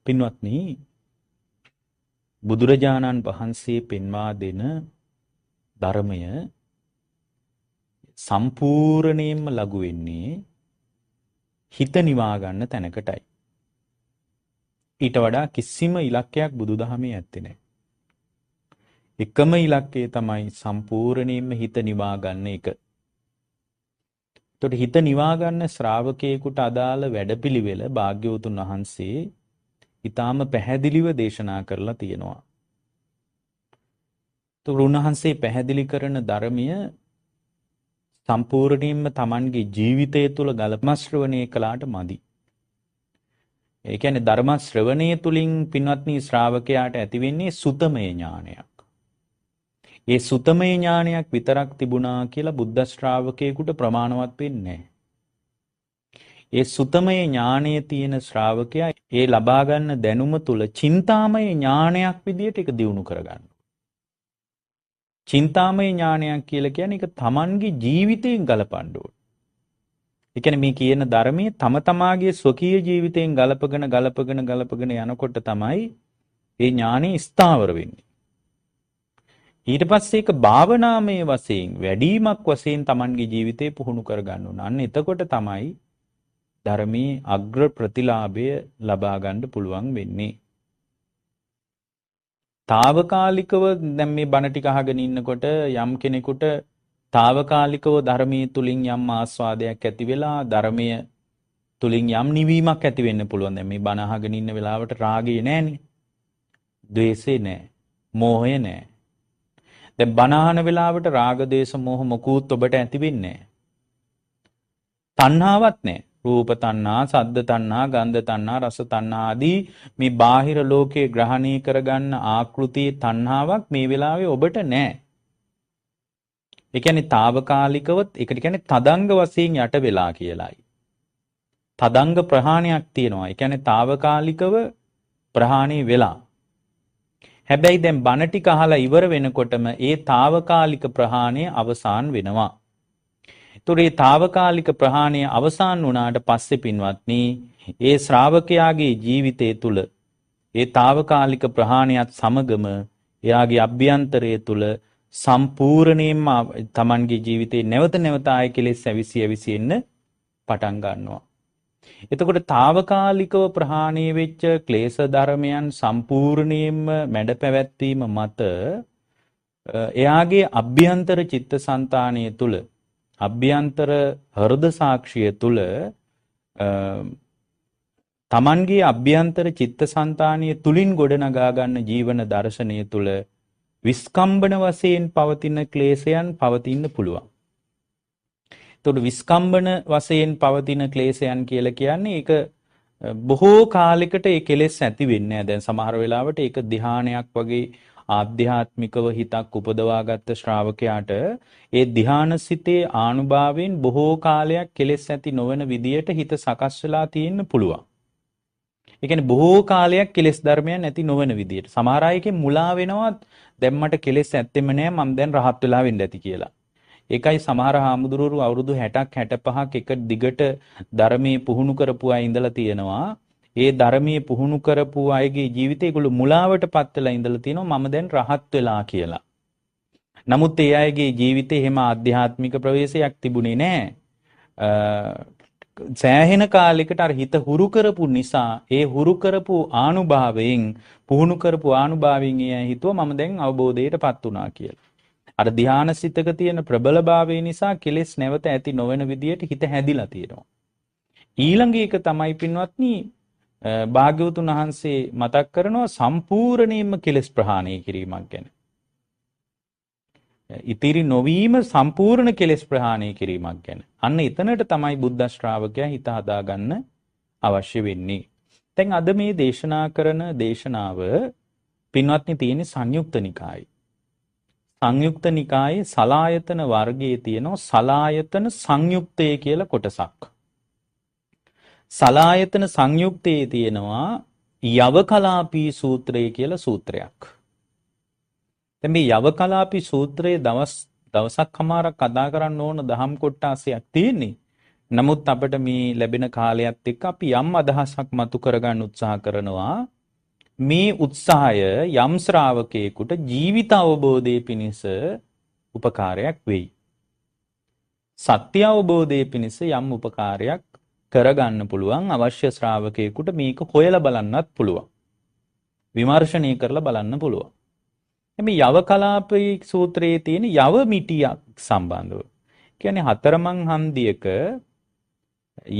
පින්වත්නි, බුදුරජාණන් වහන්සේ පෙන්වා දෙන ධර්මය සම්පූර්ණයෙන්ම ලඝු වෙන්නේ හිත නිවා ගන්න තැනකටයි. ඊට වඩා කිසිම ඉලක්කයක් බුදුදහමේ ඇත්තේ නැහැ. එකම ඉලක්කය තමයි සම්පූර්ණයෙන්ම හිත නිවා ගන්න එක. එතකොට හිත නිවා ගන්න ශ්‍රාවකයෙකුට අදාළ වැඩපිළිවෙල භාග්‍යවතුන් වහන්සේ ඊටාම පැහැදිලිව දේශනා කරලා තියෙනවා. එතකොට උන්වහන්සේ පැහැදිලි කරන ධර්මය සම්පූර්ණයෙන්ම Tamanගේ ජීවිතය තුළ ගලප ශ්‍රවණය කළාට මදි. ඒ කියන්නේ ධර්ම ශ්‍රවණය තුලින් පින්වත්නි ශ්‍රාවකයාට ඇති වෙන්නේ සුතමය ඥානයක්. ඒ සුතමය ඥානයක් විතරක් තිබුණා කියලා බුද්ධ ශ්‍රාවකයෙකුට ප්‍රමාණවත් වෙන්නේ නැහැ. ඒ සුතමය ඥානයේ තියෙන ශ්‍රාවකයා ඒ ලබා ගන්න දැනුම තුල චින්තාමය ඥානයක් විදියට ඒක දියුණු කරගන්න. චින්තාමය ඥානයක් කියලා කියන්නේ ඒක Tamanගේ ජීවිතයෙන් ගලපන්න ඕන. ඒ කියන්නේ මේ කියන ධර්මයේ තම තමාගේ ස්වකීය ජීවිතයෙන් ගලපගෙන යනකොට තමයි මේ ඥානෙ ස්ථාවර වෙන්නේ. ඊට පස්සේ ඒක භාවනාමය වශයෙන් වැඩිමක් වශයෙන් Tamanගේ ජීවිතේ පුහුණු කරගන්න ඕන. අන්න එතකොට තමයි ධර්මයේ අග්‍ර ප්‍රතිලාභය ලබා ගන්න පුළුවන් වෙන්නේ. తాවකාලිකව දැන් මේ බණ ටික අහගෙන ඉන්නකොට යම් කෙනෙකුට తాවකාලිකව ධර්මයේ තුලින් යම් ආස්වාදයක් ඇති වෙලා ධර්මයේ තුලින් යම් නිවීමක් ඇති වෙන්න පුළුවන්. දැන් මේ බණ අහගෙන ඉන්න වෙලාවට රාගය නැහැනේ. ද්වේෂය නැහැ. මෝහය නැහැ. දැන් බණ අහන වෙලාවට රාග, දේශ, මෝහ මොකුත් ඔබට ඇති වෙන්නේ නැහැ. තණ්හාවක් නැහැ. රූප තණ්හා, සද්ද තණ්හා, ගන්ධ තණ්හා, රස තණ්හා ආදී මේ බාහිර ලෝකයේ ග්‍රහණය කරගන්න ආකෘතියේ තණ්හාවක් මේ වෙලාවේ ඔබට නැහැ. ඒ කියන්නේ తాවකාලිකව ඒකට කියන්නේ තදංග වශයෙන් යට වෙලා කියලායි. තදංග ප්‍රහාණයක් තියෙනවා. ඒ කියන්නේ తాවකාලිකව ප්‍රහාණය වෙලා. හැබැයි දැන් බණ ටික අහලා ඉවර වෙනකොටම ඒ తాවකාලික ප්‍රහාණය අවසන් වෙනවා. ඒතොර මේ తాවකාලික ප්‍රහාණය අවසන් වුණාට පස්සේ පින්වත්නි, ඒ ශ්‍රාවකයාගේ ජීවිතය තුළ ඒ తాවකාලික ප්‍රහාණයත් සමගම එයාගේ අභ්‍යන්තරය තුළ සම්පූර්ණයෙන්ම Tamanගේ ජීවිතේ නැවත නැවත ආයෙ කෙලෙස් ඇවිසි එන්න පටන් ගන්නවා. එතකොට తాවකාලිකව ප්‍රහාණය වෙච්ච ක්ලේශ ධර්මයන් සම්පූර්ණයෙන්ම මැඩ පැවැත්වීම මත එයාගේ අභ්‍යන්තර චිත්තසංතානය තුල අභ්‍යන්තර හෘද සාක්ෂිය තුල තමන්ගේ අභ්‍යන්තර චිත්තසංතානය තුලින් ගොඩනගා ගන්න ජීවන දර්ශනය තුල විස්කම්බන වශයෙන් පවතින ක්ලේශයන් පවතින්න පුළුවන්. එතකොට විස්කම්බන වශයෙන් පවතින ක්ලේශයන් කියලා කියන්නේ ඒක බොහෝ කාලයකට ඒ කෙලෙස් ඇති වෙන්නේ නැහැ. දැන් සමහර වෙලාවට ඒක ධ්‍යානයක් වගේ ආධ්‍යාත්මිකව හිතක් උපදවාගත්ත ශ්‍රාවකයාට ඒ ධ්‍යානසිතේ ආනුභාවයෙන් බොහෝ කාලයක් කෙලෙස් ඇති නොවන විදියට හිත සකස් වෙලා තියෙන්න පුළුවන්. ඒ කියන්නේ බොහෝ කාලයක් කෙලෙස් ධර්මයන් ඇති නොවන විදියට. සමහර අයගේ මුලා වෙනවත් දැන් මට කෙලෙස් ඇත්තෙම නෑ මම දැන් රහත් වෙලා වෙන්න ඇති කියලා. ඒකයි සමහර හාමුදුරුවෝ අවුරුදු 60ක් 65ක් එක දිගට ධර්මයේ පුහුණු කරපු අය ඉඳලා තියෙනවා. ඒ ධර්මයේ පුහුණු කරපු අයගේ ජීවිතේ ඒගොල්ලෝ මුලාවටපත් වෙලා ඉඳලා තියෙනවා මම දැන් රහත් වෙලා කියලා. නමුත් ඒ අයගේ ජීවිතේ එහෙම ආධ්‍යාත්මික ප්‍රවේශයක් තිබුණේ නැහැ. සෑහෙන කාලයකට අර හිත හුරු කරපු නිසා ඒ හුරු කරපු ආනුභාවයෙන් පුහුණු කරපු ආනුභාවයෙන් එයා හිතුවා මම දැන් අවබෝධයටපත් වුණා කියලා. අර ධානාසිතක තියෙන ප්‍රබලභාවය නිසා කෙලෙස් නැවත ඇති නොවන විදියට හිත හැදිලා තියෙනවා. ඊළඟ එක තමයි පින්වත්නි භාග්‍යවතුන් වහන්සේ මතක් කරනවා සම්පූර්ණයෙන්ම කෙලෙස් ප්‍රහාණය කිරීමක් ගැන. ඉතිරි නොවීම සම්පූර්ණ කෙලෙස් ප්‍රහාණය කිරීමක් ගැන. අන්න එතනට තමයි බුද්ධ ශ්‍රාවකයා හිත හදාගන්න අවශ්‍ය වෙන්නේ. දැන් අද මේ දේශනා කරන දේශනාව පින්වත්නි තියෙන සංයුක්ත නිකායේ. සංයුක්ත නිකායේ සලායතන වර්ගයේ තියෙනවා සලායතන සංයුක්තය කියලා කොටසක්. සලායතන සංයුක්තයේ තියෙනවා යවකලාපී සූත්‍රය කියලා සූත්‍රයක්. දැන් මේ යවකලාපී සූත්‍රයේ දවසක් හමාරක් කතා කරන්න ඕන දහම් කොටසක් තියෙන්නේ. නමුත් අපිට මේ ලැබෙන කාලයත් එක්ක අපි යම් අදහසක් මතු කරගන්න උත්සාහ කරනවා. මේ උත්සාහය යම් ශ්‍රාවකයෙකුට ජීවිත අවබෝධයේ පිණිස උපකාරයක් වෙයි. සත්‍ය අවබෝධයේ පිණිස යම් උපකාරයක් කරගන්න පුළුවන් අවශ්‍ය ශ්‍රාවකයෙකුට මේක හොයලා බලන්නත් පුළුවන්. විමර්ශනය කරලා බලන්න පුළුවන්. මේ යව කලාපී සූත්‍රයේ තියෙන යව මිටියක් සම්බන්ධව. කියන්නේ හතරමං හන්දියක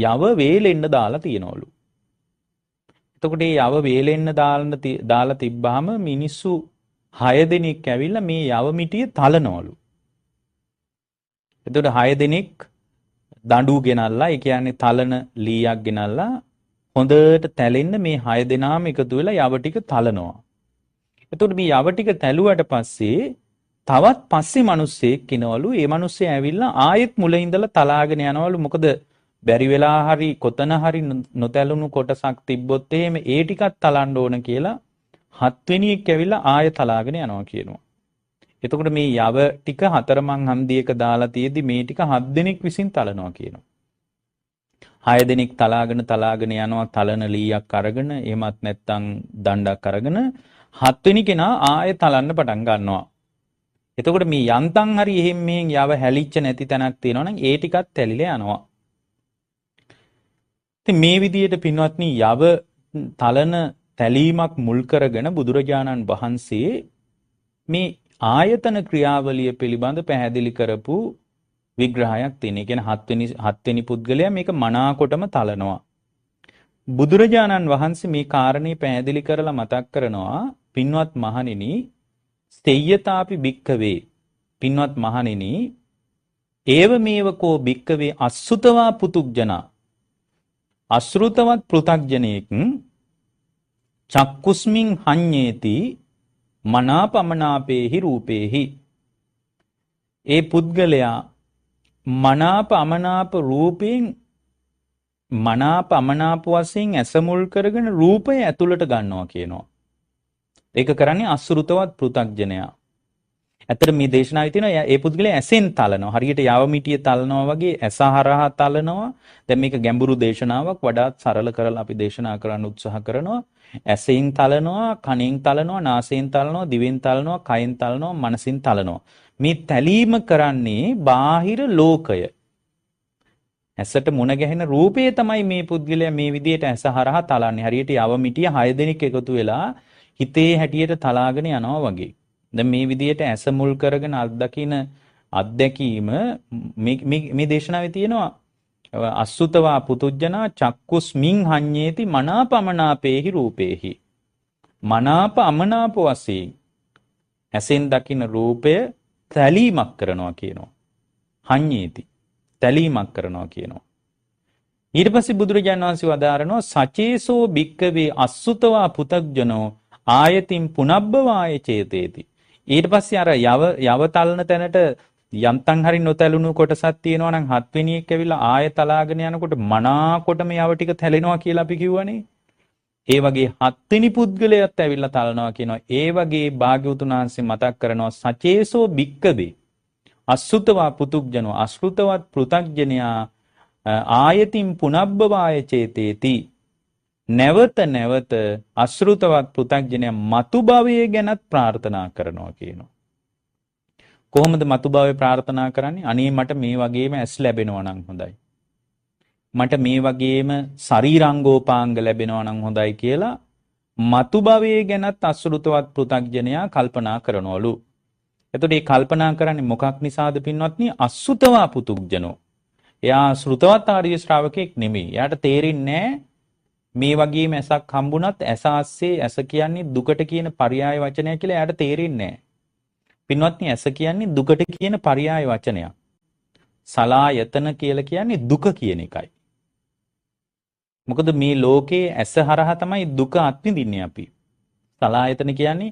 යව වේලෙන්න දාලා තියනවලු. එතකොට මේ යව වේලෙන්න දාලා තිබ්බාම මිනිස්සු 6 දෙනෙක් ඇවිල්ලා මේ යව මිටිය තලනවලු. එතකොට 6 දෙනෙක් දඬු ගෙනල්ලා ඒ කියන්නේ තලන ලීයක් ගෙනල්ලා හොඳට තැලෙන්න මේ 6 දෙනාම එකතු වෙලා යව ටික තලනවා. එතකොට මේ යව ටික තැලුවට පස්සේ තවත් පස්සේ මිනිස්සෙක් කිනවලු. ඒ මිනිස්සේ ඇවිල්ලා ආයෙත් මුල ඉඳලා තලාගෙන යනවලු. මොකද බැරි වෙලා හරි කොතන හරි නොතැලුණු කොටසක් තිබ්බොත් එහෙම ඒ ටිකක් තලන්න ඕන කියලා 7 වෙනි එක ඇවිල්ලා ආයෙ තලාගෙන යනවා කියනවා. එතකොට මේ යව ටික හතරමං හන්දියක දාලා තියෙද්දි මේ ටික 7 දෙනෙක් විසින් තලනවා කියනවා. 6 දෙනෙක් තලාගෙන යනවා තලන ලීයක් අරගෙන එහෙමත් නැත්නම් දණ්ඩක් අරගෙන 7 වෙනි කෙනා ආයෙ තලන්න පටන් ගන්නවා. එතකොට මේ යන්තම් හරි එහෙම මෙහෙන් යව හැලිච්ච නැති තැනක් තියෙනවා නම් ඒ ටිකත් තැලිලා යනවා. ඉතින් මේ විදිහට පින්වත්නි යව තලන තැලීමක් මුල් කරගෙන බුදුරජාණන් වහන්සේ මේ ආයතන ක්‍රියාවලිය පිළිබඳ පැහැදිලි කරපු විග්‍රහයක් තියෙනවා. ඒ කියන්නේ 7 වෙනි පුද්ගලයා මේක මනාකොටම තලනවා. බුදුරජාණන් වහන්සේ මේ කාරණේ පැහැදිලි කරලා මතක් කරනවා පින්වත් මහණෙනි ස්තේයතාපි භික්ඛවේ පින්වත් මහණෙනි ඒව මේවකෝ භික්ඛවේ අසුතවා පුතුග්ජනා අශෘතවත් පෘථග්ජනෙක් චක්කුස්මින් හඤ්ඤේති මනාපමනාපේහි රූපේහි ඒ පුද්ගලයා මනාප අමනාප රූපයෙන් මනාප අමනාප වශයෙන් ඇසමුල් කරගෙන රූපය ඇතුළට ගන්නවා කියනවා. ඒක කරන්නේ අශෘතවත් පෘථග්ජනයා. ඇත්තට මේ දේශනාවේ තියෙනවා ඒ පුද්ගලයා ඇසෙන් තලනවා. හරියට යව මිටිය තලනවා වගේ ඇස හරහා තලනවා. දැන් මේක ගැඹුරු දේශනාවක් වඩාත් සරල කරලා අපි දේශනා කරන්න උත්සාහ කරනවා. ඇසෙන් තලනවා, කනෙන් තලනවා, නාසයෙන් තලනවා, දිවෙන් තලනවා, කයෙන් තලනවා, මනසින් තලනවා. මේ තැලීම කරන්නේ බාහිර ලෝකය. ඇසට මුණ ගැහෙන රූපය තමයි මේ පුද්ගලයා මේ විදිහට ඇස හරහා තලන්නේ. හරියට යව මිටිය 6 දෙනෙක් එකතු වෙලා හිතේ හැටියට තලාගෙන යනවා වගේ. දැන් මේ විදිහට ඇස මුල් කරගෙන අත්දකින අත්දැකීම මේ දේශනාවේ තියෙනවා අසුතවා පුතුජනා චක්කුස්මින් හඤ්ඤේති මනාපමනාපේහි රූපේහි මනාප අමනාප වශයෙන් ඇසෙන් දකින රූපය තැලීමක් කරනවා කියනවා. හඤ්ඤේති තැලීමක් කරනවා කියනවා. ඊට පස්සේ බුදුරජාණන් වහන්සේ වදාරනවා සචේසෝ භික්කවේ අසුතවා පුතග්ජනෝ ආයතින් පුනබ්බවාය චේතේති. ඊට පස්සේ අර යව තලන තැනට යන්තම් හරි නොතැලුණු කොටසක් තියෙනවා නම් 7 වෙනි එක ඇවිල්ලා ආය තලාගෙන යනකොට මනාකොටම යව ටික තැලෙනවා කියලා අපි කිව්වනේ. ඒ වගේ 7 වෙනි පුද්ගලයාත් ඇවිල්ලා තලනවා කියනවා. ඒ වගේ භාග්‍යවතුන් වහන්සේ මතක් කරනවා සචේසෝ භික්කවේ අසුතවා පුතුග්ජනෝ අශෘතවත් පෘථග්ජනයා ආයතින් පුනබ්බවාය චේතේති. නැවත නැවත අශෘතවත් පෘථග්ජනයා මතු භවයේ ගැනත් ප්‍රාර්ථනා කරනවා කියනවා. කොහොමද මතු භවයේ ප්‍රාර්ථනා කරන්නේ? අනේ මට මේ වගේම ඇස් ලැබෙනවා නම් හොඳයි. මට මේ වගේම ශරීරාංගෝපාංග ලැබෙනවා නම් හොඳයි කියලා මතු භවයේ ගැනත් අශෘතවත් පෘථග්ජනයා කල්පනා කරනවලු. එතකොට මේ කල්පනා කරන්නේ මොකක් නිසාද පින්වත්නි? අසුතවා පුතුග්ජනෝ. එයා ශ්‍රුතවත් ආර්ය ශ්‍රාවකෙක් නෙමෙයි. එයාට තේරෙන්නේ මේ වගේම ඇසක් හම්බුණත් ඇස ASCII ඇස කියන්නේ දුකට කියන පర్యాయ වචනය කියලා එයාට තේරෙන්නේ නැහැ. පින්වත්නි ඇස කියන්නේ දුකට කියන පర్యాయ වචනයක්. සලායතන කියලා කියන්නේ දුක කියන එකයි. මොකද මේ ලෝකේ ඇස හරහා තමයි දුක අත්විඳින්නේ අපි. සලායතන කියන්නේ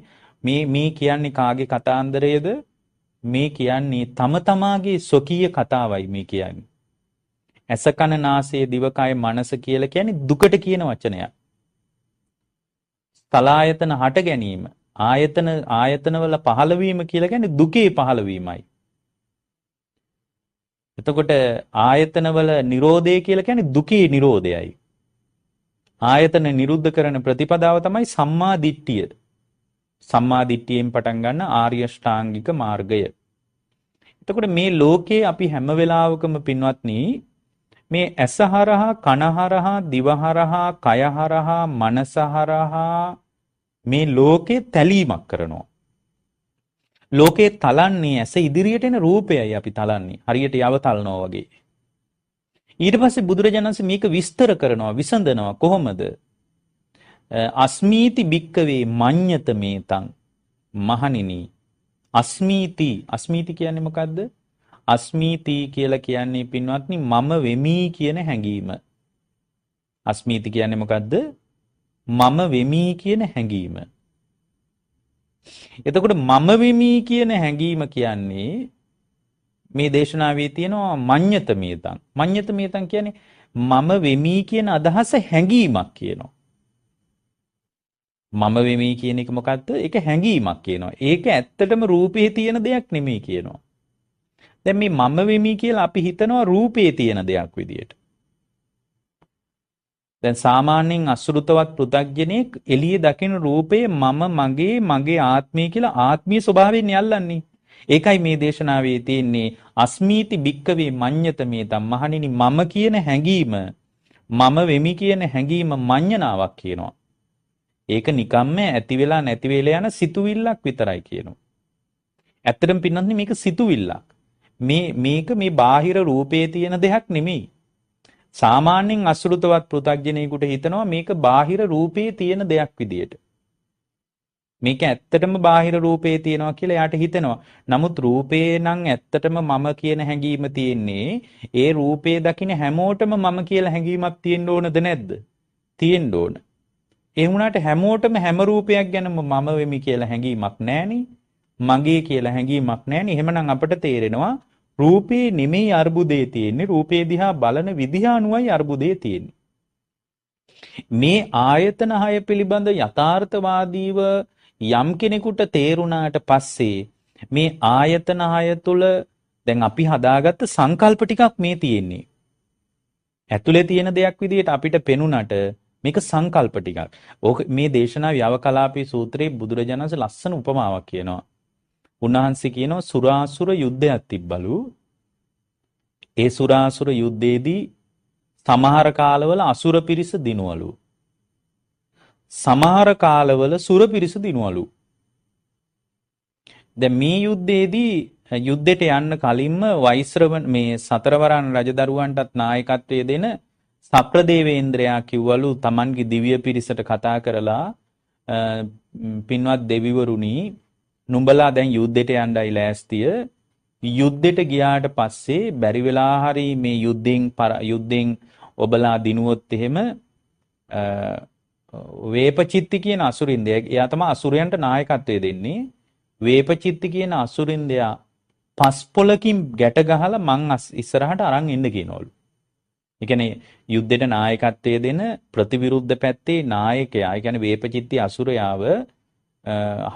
මේ කියන්නේ කාගේ කතාන්දරයේද? මේ කියන්නේ තම තමාගේ ස්වකීය කතාවයි මේ කියන්නේ. ඇස කන නාසය දිවකය මනස කියලා කියන්නේ දුකට කියන වචනයක්. සලායතන හට ගැනීම ආයතනවල පහළවීම කියලා කියන්නේ දුකේ පහළවීමයි. එතකොට ආයතනවල නිරෝධය කියලා කියන්නේ දුකේ නිරෝධයයි. ආයතන නිරුද්ධ කරන ප්‍රතිපදාව තමයි සම්මා දිට්ඨිය. සම්මා දිට්ඨියෙන් පටන් ගන්න ආර්ය ශ්‍රාංගික මාර්ගය. එතකොට මේ ලෝකේ අපි හැම වෙලාවකම පින්වත්නි මේ ඇස හරහා කන හරහා දිව හරහා කය හරහා මනස හරහා මේ ලෝකේ තැලීමක් කරනවා. ලෝකේ තලන්නේ ඇස ඉදිරියට එන රූපයයි අපි තලන්නේ. හරියට යව තලනවා වගේ. ඊට පස්සේ බුදුරජාණන් වහන්සේ මේක විස්තර කරනවා, විසඳනවා කොහොමද? අස්මීති භික්කවේ මඤ්ඤත මේතං මහණෙනි. අස්මීති කියන්නේ මොකද්ද? අස්මීති කියලා කියන්නේ පින්වත්නි මම වෙමි කියන හැඟීම. අස්මීති කියන්නේ මොකද්ද? මම වෙමි කියන හැඟීම. එතකොට මම වෙමි කියන හැඟීම කියන්නේ මේ දේශනාවේ තියෙනවා මඤ්ඤත මේතං. මඤ්ඤත මේතං කියන්නේ මම වෙමි කියන අදහස හැඟීමක් කියනවා. මම වෙමි කියන එක මොකද්ද? ඒක හැඟීමක් කියනවා. ඒක ඇත්තටම රූපේ තියෙන දෙයක් නෙමෙයි කියනවා. දැන් මේ මම වෙමි කියලා අපි හිතනවා රූපේ තියෙන දෙයක් විදියට. දැන් සාමාන්‍යයෙන් අසුරුතවත් පෘථග්ජනෙක් එළියේ දකින රූපේ මම මගේ ආත්මය කියලා ආත්මීය ස්වභාවයෙන් යල්ලන්නේ. ඒකයි මේ දේශනාවේ තියෙන්නේ අස්මීති භික්කවේ මඤ්ඤත මේතම් මහණෙනි මම කියන හැඟීම මම වෙමි කියන හැඟීම මඤ්ඤණාවක් කියනවා. ඒක නිකම්ම ඇති වෙලා නැති වෙලා යන සිතුවිල්ලක් විතරයි කියනවා. ඇත්තටම පින්නන්නේ මේක සිතුවිල්ලක්. මේක මේ බාහිර රූපේ තියෙන දෙයක් නෙමෙයි. සාමාන්‍යයෙන් අසුරුතවත් පෘථග්ජනෙකුට හිතනවා මේක බාහිර රූපේ තියෙන දෙයක් විදියට. මේක ඇත්තටම බාහිර රූපේ තියෙනවා කියලා එයාට හිතෙනවා. නමුත් රූපේ නම් ඇත්තටම මම කියන හැඟීම තියෙන්නේ ඒ රූපේ දකින්න හැමෝටම මම කියලා හැඟීමක් තියෙන්න ඕනද නැද්ද? තියෙන්න ඕන. ඒ වුණාට හැමෝටම හැම රූපයක් ගැනම මම වෙමි කියලා හැඟීමක් නැහෙනි. මගේ කියලා හැඟීමක් නැහෙනි. එහෙමනම් අපිට තේරෙනවා රූපේ නෙමෙයි අර්බුදේ තියෙන්නේ. රූපේ දිහා බලන විදිහ අනුවයි අර්බුදේ තියෙන්නේ. මේ ආයතන 6 පිළිබඳ යථාර්ථවාදීව යම් කෙනෙකුට තේරුණාට පස්සේ මේ ආයතන 6 තුල දැන් අපි හදාගත්ත සංකල්ප ටිකක් මේ තියෙන්නේ. ඇතුලේ තියෙන දෙයක් විදිහට අපිට පෙනුනට මේක සංකල්ප ටිකක්. ඕක මේ දේශනාවේ යවකලාපී සූත්‍රයේ බුදුරජාණන් වහන්සේ ලස්සන උපමාවක් කියනවා. උන්වහන්සේ කියනවා සුරාසුර යුද්ධයක් තිබ්බලු. ඒ සුරාසුර යුද්ධයේදී සමහර කාලවල අසුර පිරිස දිනුවලු. සමහර කාලවල සුර පිරිස දිනුවලු. දැන් මේ යුද්ධයේදී යුද්ධයට යන්න කලින්ම වෛශ්‍රවණ මේ සතරවරන් රජදරුවන්ටත් නායකත්වය දෙන සක්‍රදේවේන්ද්‍රයා කිව්වලු Tamanගේ දිව්‍ය පිරිසට කතා කරලා පින්වත් දෙවිවරුනි නුඹලා දැන් යුද්ධයට යන්නයි ලෑස්තිය. යුද්ධයට ගියාට පස්සේ බැරි වෙලා හරි මේ යුද්ධෙන් ඔබලා දිනුවොත් එහෙම වේපචිත්ති කියන අසුරින්දයා එයා තමයි අසුරයන්ට නායකත්වය දෙන්නේ. වේපචිත්ති කියන අසුරින්දයා පස්පොලකින් ගැට ගහලා මං ඉස්සරහට අරන් එන්න කියනවලු. ඒ කියන්නේ යුද්ධයට නායකත්වය දෙන ප්‍රතිවිරුද්ධ පැත්තේ නායකයා, ඒ කියන්නේ වේපචිත්ති අසුරයාව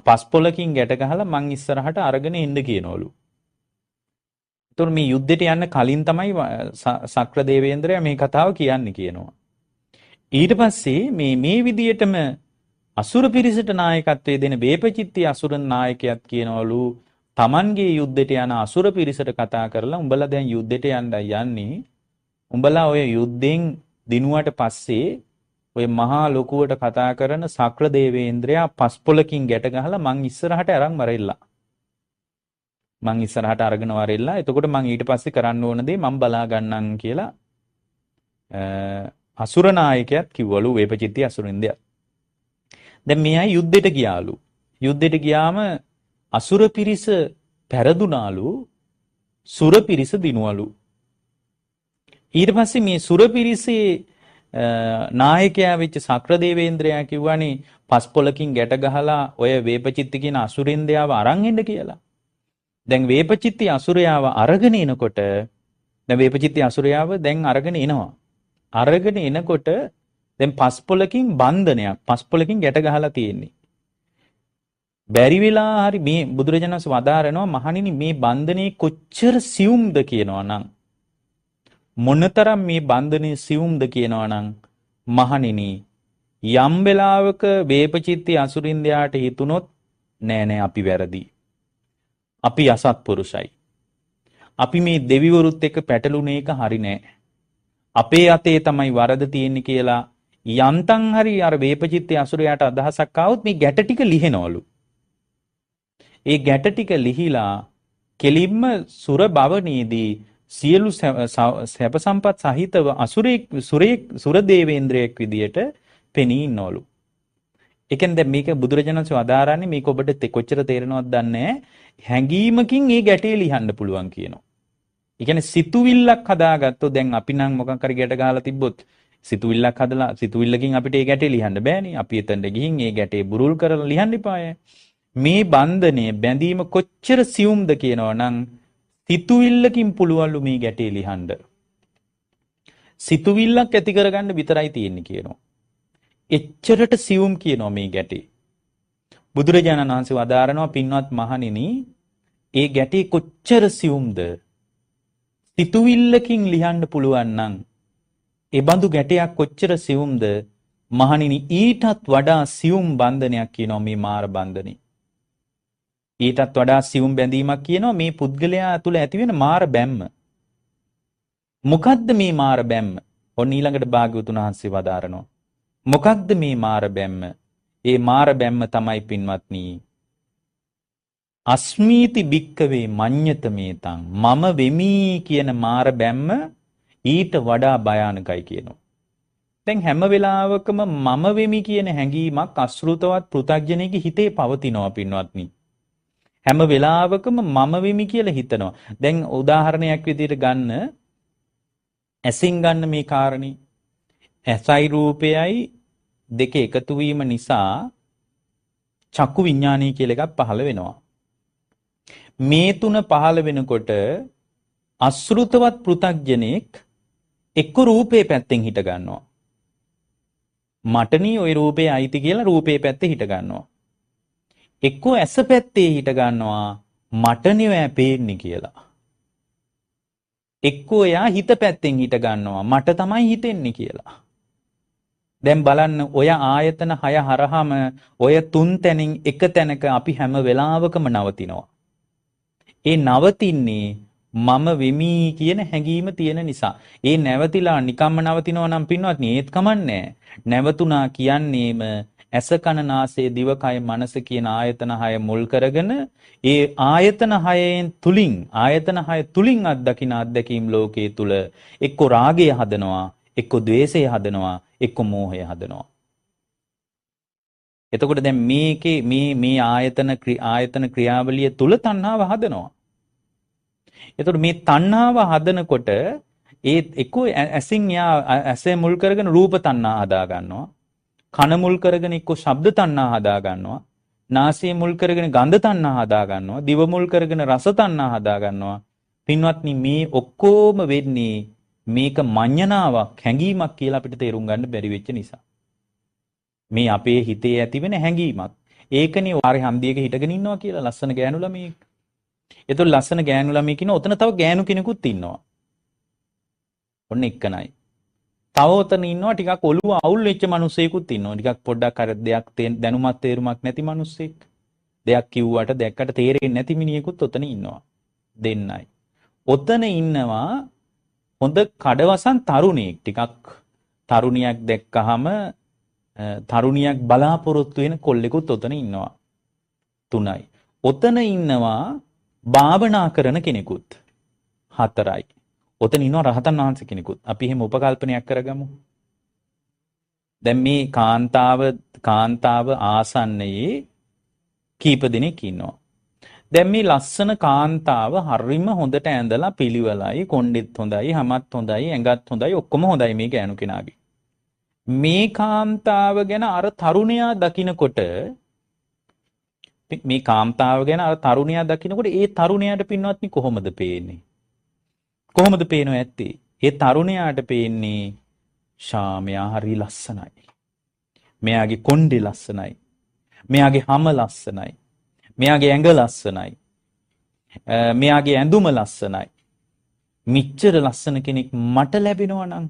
පස්පොලකින් ගැට ගහලා මං ඉස්සරහට අරගෙන එන්න කියනවලු. ඒතකොට මේ යුද්ධයට යන්න කලින් තමයි සක්‍රදේවේන්ද්‍රයා මේ කතාව කියන්නේ කියනවා. ඊට පස්සේ මේ විදියටම අසුර පිරිසට නායකත්වය දෙන වේපචිත්ති අසුරන් නායකයාත් කියනවලු Tamanගේ යුද්ධයට යන අසුර පිරිසට කතා කරලා උඹලා දැන් යුද්ධයට යන්නයි යන්නේ. උඹලා ඔය යුද්ධෙන් දිනුවට පස්සේ ඔය මහා ලොකුවට කතා කරන සක්‍රදේවේන්ද්‍රයා පස්පොලකින් ගැට ගහලා මං ඉස්සරහට අරන් වරෙල්ලා. මං ඉස්සරහට අරගෙන වරෙල්ලා. එතකොට මං ඊට පස්සේ කරන්න ඕන දේ මං බලා ගන්නම් කියලා අසුර නායකයාත් කිව්වලු වේපචිත්ති අසුරින්දයා. දැන් මේ අය යුද්ධයට ගියාලු. යුද්ධයට ගියාම අසුර පිරිස පෙරදුනාලු, සුර පිරිස දිනුවලු. ඊට පස්සේ මේ සුර පිරිසේ නායකයා වෙච්ච සක්‍රදේවේන්ද්‍රයා කිව්වනේ පස්පොලකින් ගැට ගහලා ඔය වේපචිත්ති කියන අසුරින්දයාව අරන් එන්න කියලා. දැන් වේපචිත්ති අසුරයාව අරගෙන එනකොට දැන් වේපචිත්ති අසුරයාව දැන් අරගෙන එනවා. අරගෙන එනකොට දැන් පස්පොලකින් බන්ධනයක් පස්පොලකින් ගැට ගහලා තියෙන්නේ. බැරි වෙලා හරි මේ බුදුරජාණන් වහන්සේ වදාරනවා මහණෙනි මේ බන්ධනේ කොච්චර සියුම්ද කියනවා නම් මොනතරම් මේ බන්ධනේ සියුම්ද කියනවා නම් මහණෙනි යම් වෙලාවක වේපචිත්ති අසුරින්දයාට හිතුනොත් නෑ නෑ අපි වැරදි. අපි අසත්පුරුෂයි. අපි මේ දෙවිවරුත් එක්ක පැටළුනේ එක හරි නෑ. අපේ අතේ තමයි වරද තියෙන්නේ කියලා යන්තම් හරි අර වේපචිත්ති අසුරයාට අදහසක් ආවොත් මේ ගැට ටික ලිහෙනවලු. ඒ ගැට ටික ලිහිලා කෙලින්ම සුර භවනීදී සියලු සැප සම්පත් සහිතව සුර දේවේන්ද්‍රයෙක් විදියට පෙනී ඉන්නවලු. ඒකෙන් දැන් මේක බුදුරජාණන් වහන්සේ වදාරන්නේ මේක ඔබට කොච්චර තේරෙනවද දන්නේ හැඟීමකින් මේ ගැටේ ලියන්න පුළුවන් කියනවා. ඒ කියන්නේ සිතුවිල්ලක් හදාගත්තොත් දැන් අපි නම් මොකක් හරි ගැට ගහලා තිබ්බොත් සිතුවිල්ලක් හදලා සිතුවිල්ලකින් අපිට ඒ ගැටේ ලියන්න බෑනේ. අපි එතනට ගිහින් ඒ ගැටේ බුරුල් කරලා ලියන්න එපාය. මේ බන්ධනේ බැඳීම කොච්චර සියුම්ද කියනවා නම් සිතුවිල්ලකින් පුළුවන්ලු මේ ගැටේ ලියන්න. සිතුවිල්ලක් ඇති කරගන්න විතරයි තියෙන්නේ කියනවා. එච්චරට සියුම් කියනවා මේ ගැටේ. බුදුරජාණන් වහන්සේ වදාරනවා පින්වත් මහණෙනි ඒ ගැටේ කොච්චර සියුම්ද සිතුවිල්ලකින් ලියන්න පුළුවන් නම් ඒ බඳු ගැටයක් කොච්චර සියුම්ද මහණෙනි ඊටත් වඩා සියුම් බන්ධනයක් කියනවා මේ මාර බන්ධනේ. ඊටත් වඩා සියුම් බැඳීමක් කියනවා මේ පුද්ගලයා තුළ ඇතිවෙන මාර බැම්ම. මොකද්ද මේ මාර බැම්ම? ඔන්න ඊළඟට භාග්‍යවතුන් වහන්සේ වදාරනවා. මොකක්ද මේ මාර බැම්ම? ඒ මාර බැම්ම තමයි පින්වත්නි අස්මීති භික්කවේ මඤ්ඤත මේතං මම වෙමි කියන මාර බැම්ම ඊට වඩා භයානකයි කියනවා. දැන් හැම වෙලාවකම මම වෙමි කියන හැඟීමක් අසෘතවත් පෘථග්ජනෙකගේ හිතේ පවතිනවා පින්වත්නි. හැම වෙලාවකම මම වෙමි කියලා හිතනවා. දැන් උදාහරණයක් විදිහට ගන්න ඇසින් ගන්න මේ කාරණේ. ඇසයි රූපයයි දෙක එකතු වීම නිසා චක්කු විඥානය කියලා එකක් පහළ වෙනවා. මේ තුන පහළ වෙනකොට අසෘතවත් පෘථග්ජනෙක් එක්ක රූපේ පැත්තෙන් හිට ගන්නවා. මටනි ওই රූපේ අයිති කියලා රූපේ පැත්තේ හිට ගන්නවා. එක්කෝ ඇස පැත්තේ හිට ගන්නවා මටනි ඔය පේන්නේ කියලා. එක්කෝ එයා හිත පැත්තෙන් හිට ගන්නවා මට තමයි හිතෙන්නේ කියලා. දැන් බලන්න ඔය ආයතන 6 හරහාම ඔය තුන් තැනින් එක තැනක අපි හැම වෙලාවකම නවතිනවා. ඒ නවතින්නේ මම වෙමි කියන හැඟීම තියෙන නිසා. ඒ නැවතිලා නිකම්ම නවතිනවා නම් පින්වත්නි ඒත් කමන්නේ. නැවතුණා කියන්නේම ඇස කන නාසය දිවකය මනස කියන ආයතන 6 මුල් කරගෙන ඒ ආයතන 6න් තුලින් ආයතන 6 තුලින් අත්දකින අත්දැකීම් ලෝකයේ තුල එක්ක රාගය හදනවා එක්ක ද්වේෂය හදනවා එක්ක මෝහය හදනවා. එතකොට දැන් මේකේ මේ ආයතන ක්‍රියාවලිය තුල තණ්හාව හදනවා. එතකොට මේ තණ්හාව හදනකොට ඒ එක්ක ඇසින් ඇසේ මුල් කරගෙන රූප තණ්හා හදා ගන්නවා. කන මුල් කරගෙන එක්ක ශබ්ද තණ්හා හදා ගන්නවා. නාසය මුල් කරගෙන ගන්ධ තණ්හා හදා ගන්නවා. දිව මුල් කරගෙන රස තණ්හා හදා ගන්නවා. පින්වත්නි මේ ඔක්කොම වෙන්නේ මේක මඤ්ඤණාවක් හැඟීමක් කියලා අපිට තේරුම් ගන්න බැරි වෙච්ච නිසා. මේ අපේ හිතේ ඇතිවෙන හැඟීමක්. ඒකනේ වාරේ හන්දියක හිටගෙන ඉන්නවා කියලා ලස්සන ගෑනු ළමයෙක්. ඒතකොට ලස්සන ගෑනු ළමයෙක් ඉන්න ඔතන තව ගෑනු කෙනෙකුත් ඉන්නවා. ඔන්න එක්කනයි. තව ඔතන ඉන්නවා ටිකක් ඔළුව අවුල් වෙච්ච මිනිස්සෙකුත් ඉන්නවා. ටිකක් පොඩ්ඩක් අර දෙයක් දැනුමක් තේරුමක් නැති මිනිස්සෙක්. දෙයක් කිව්වට දැක්කට තේරෙන්නේ නැති මිනිහෙකුත් ඔතන ඉන්නවා. දෙන්නයි. ඔතන ඉන්නවා හොඳ කඩවසන් තරුණියෙක්. ටිකක් තරුණියක් දැක්කහම තරුණියක් බලාපොරොත්තු වෙන කොල්ලෙකුත් ඔතන ඉන්නවා. 3යි. ඔතන ඉන්නවා භාවනා කරන කෙනෙකුත්. 4යි. ඔතන ඉන්නවා රහතන් වහන්සේ කෙනෙකුත්. අපි එහෙම උපකල්පනයක් කරගමු. දැන් මේ කාන්තාව ආසන්නයේ කීප දෙනෙක් ඉන්නවා. දැන් මේ ලස්සන කාන්තාව හරිම හොඳට ඇඳලා පිළිවෙලයි, කොණ්ඩෙත් හොඳයි, හමත් හොඳයි, ඇඟත් හොඳයි, ඔක්කොම හොඳයි මේ ගෑනු කෙනාගේ. මේ කාන්තාව ගැන අර තරුණයා දකිනකොට ඒ තරුණයාට පින්වත්නි කොහොමද පේන්නේ? කොහොමද පේනව ඇත්තේ? ඒ තරුණයාට පේන්නේ ශාමයා හරි ලස්සනයි. මෙයාගේ කොණ්ඩේ ලස්සනයි. මෙයාගේ හම ලස්සනයි. මෙයාගේ ඇඟ ලස්සනයි. මෙයාගේ ඇඳුම ලස්සනයි. මිච්ඡර ලස්සන කෙනෙක් මට ලැබෙනවා නම්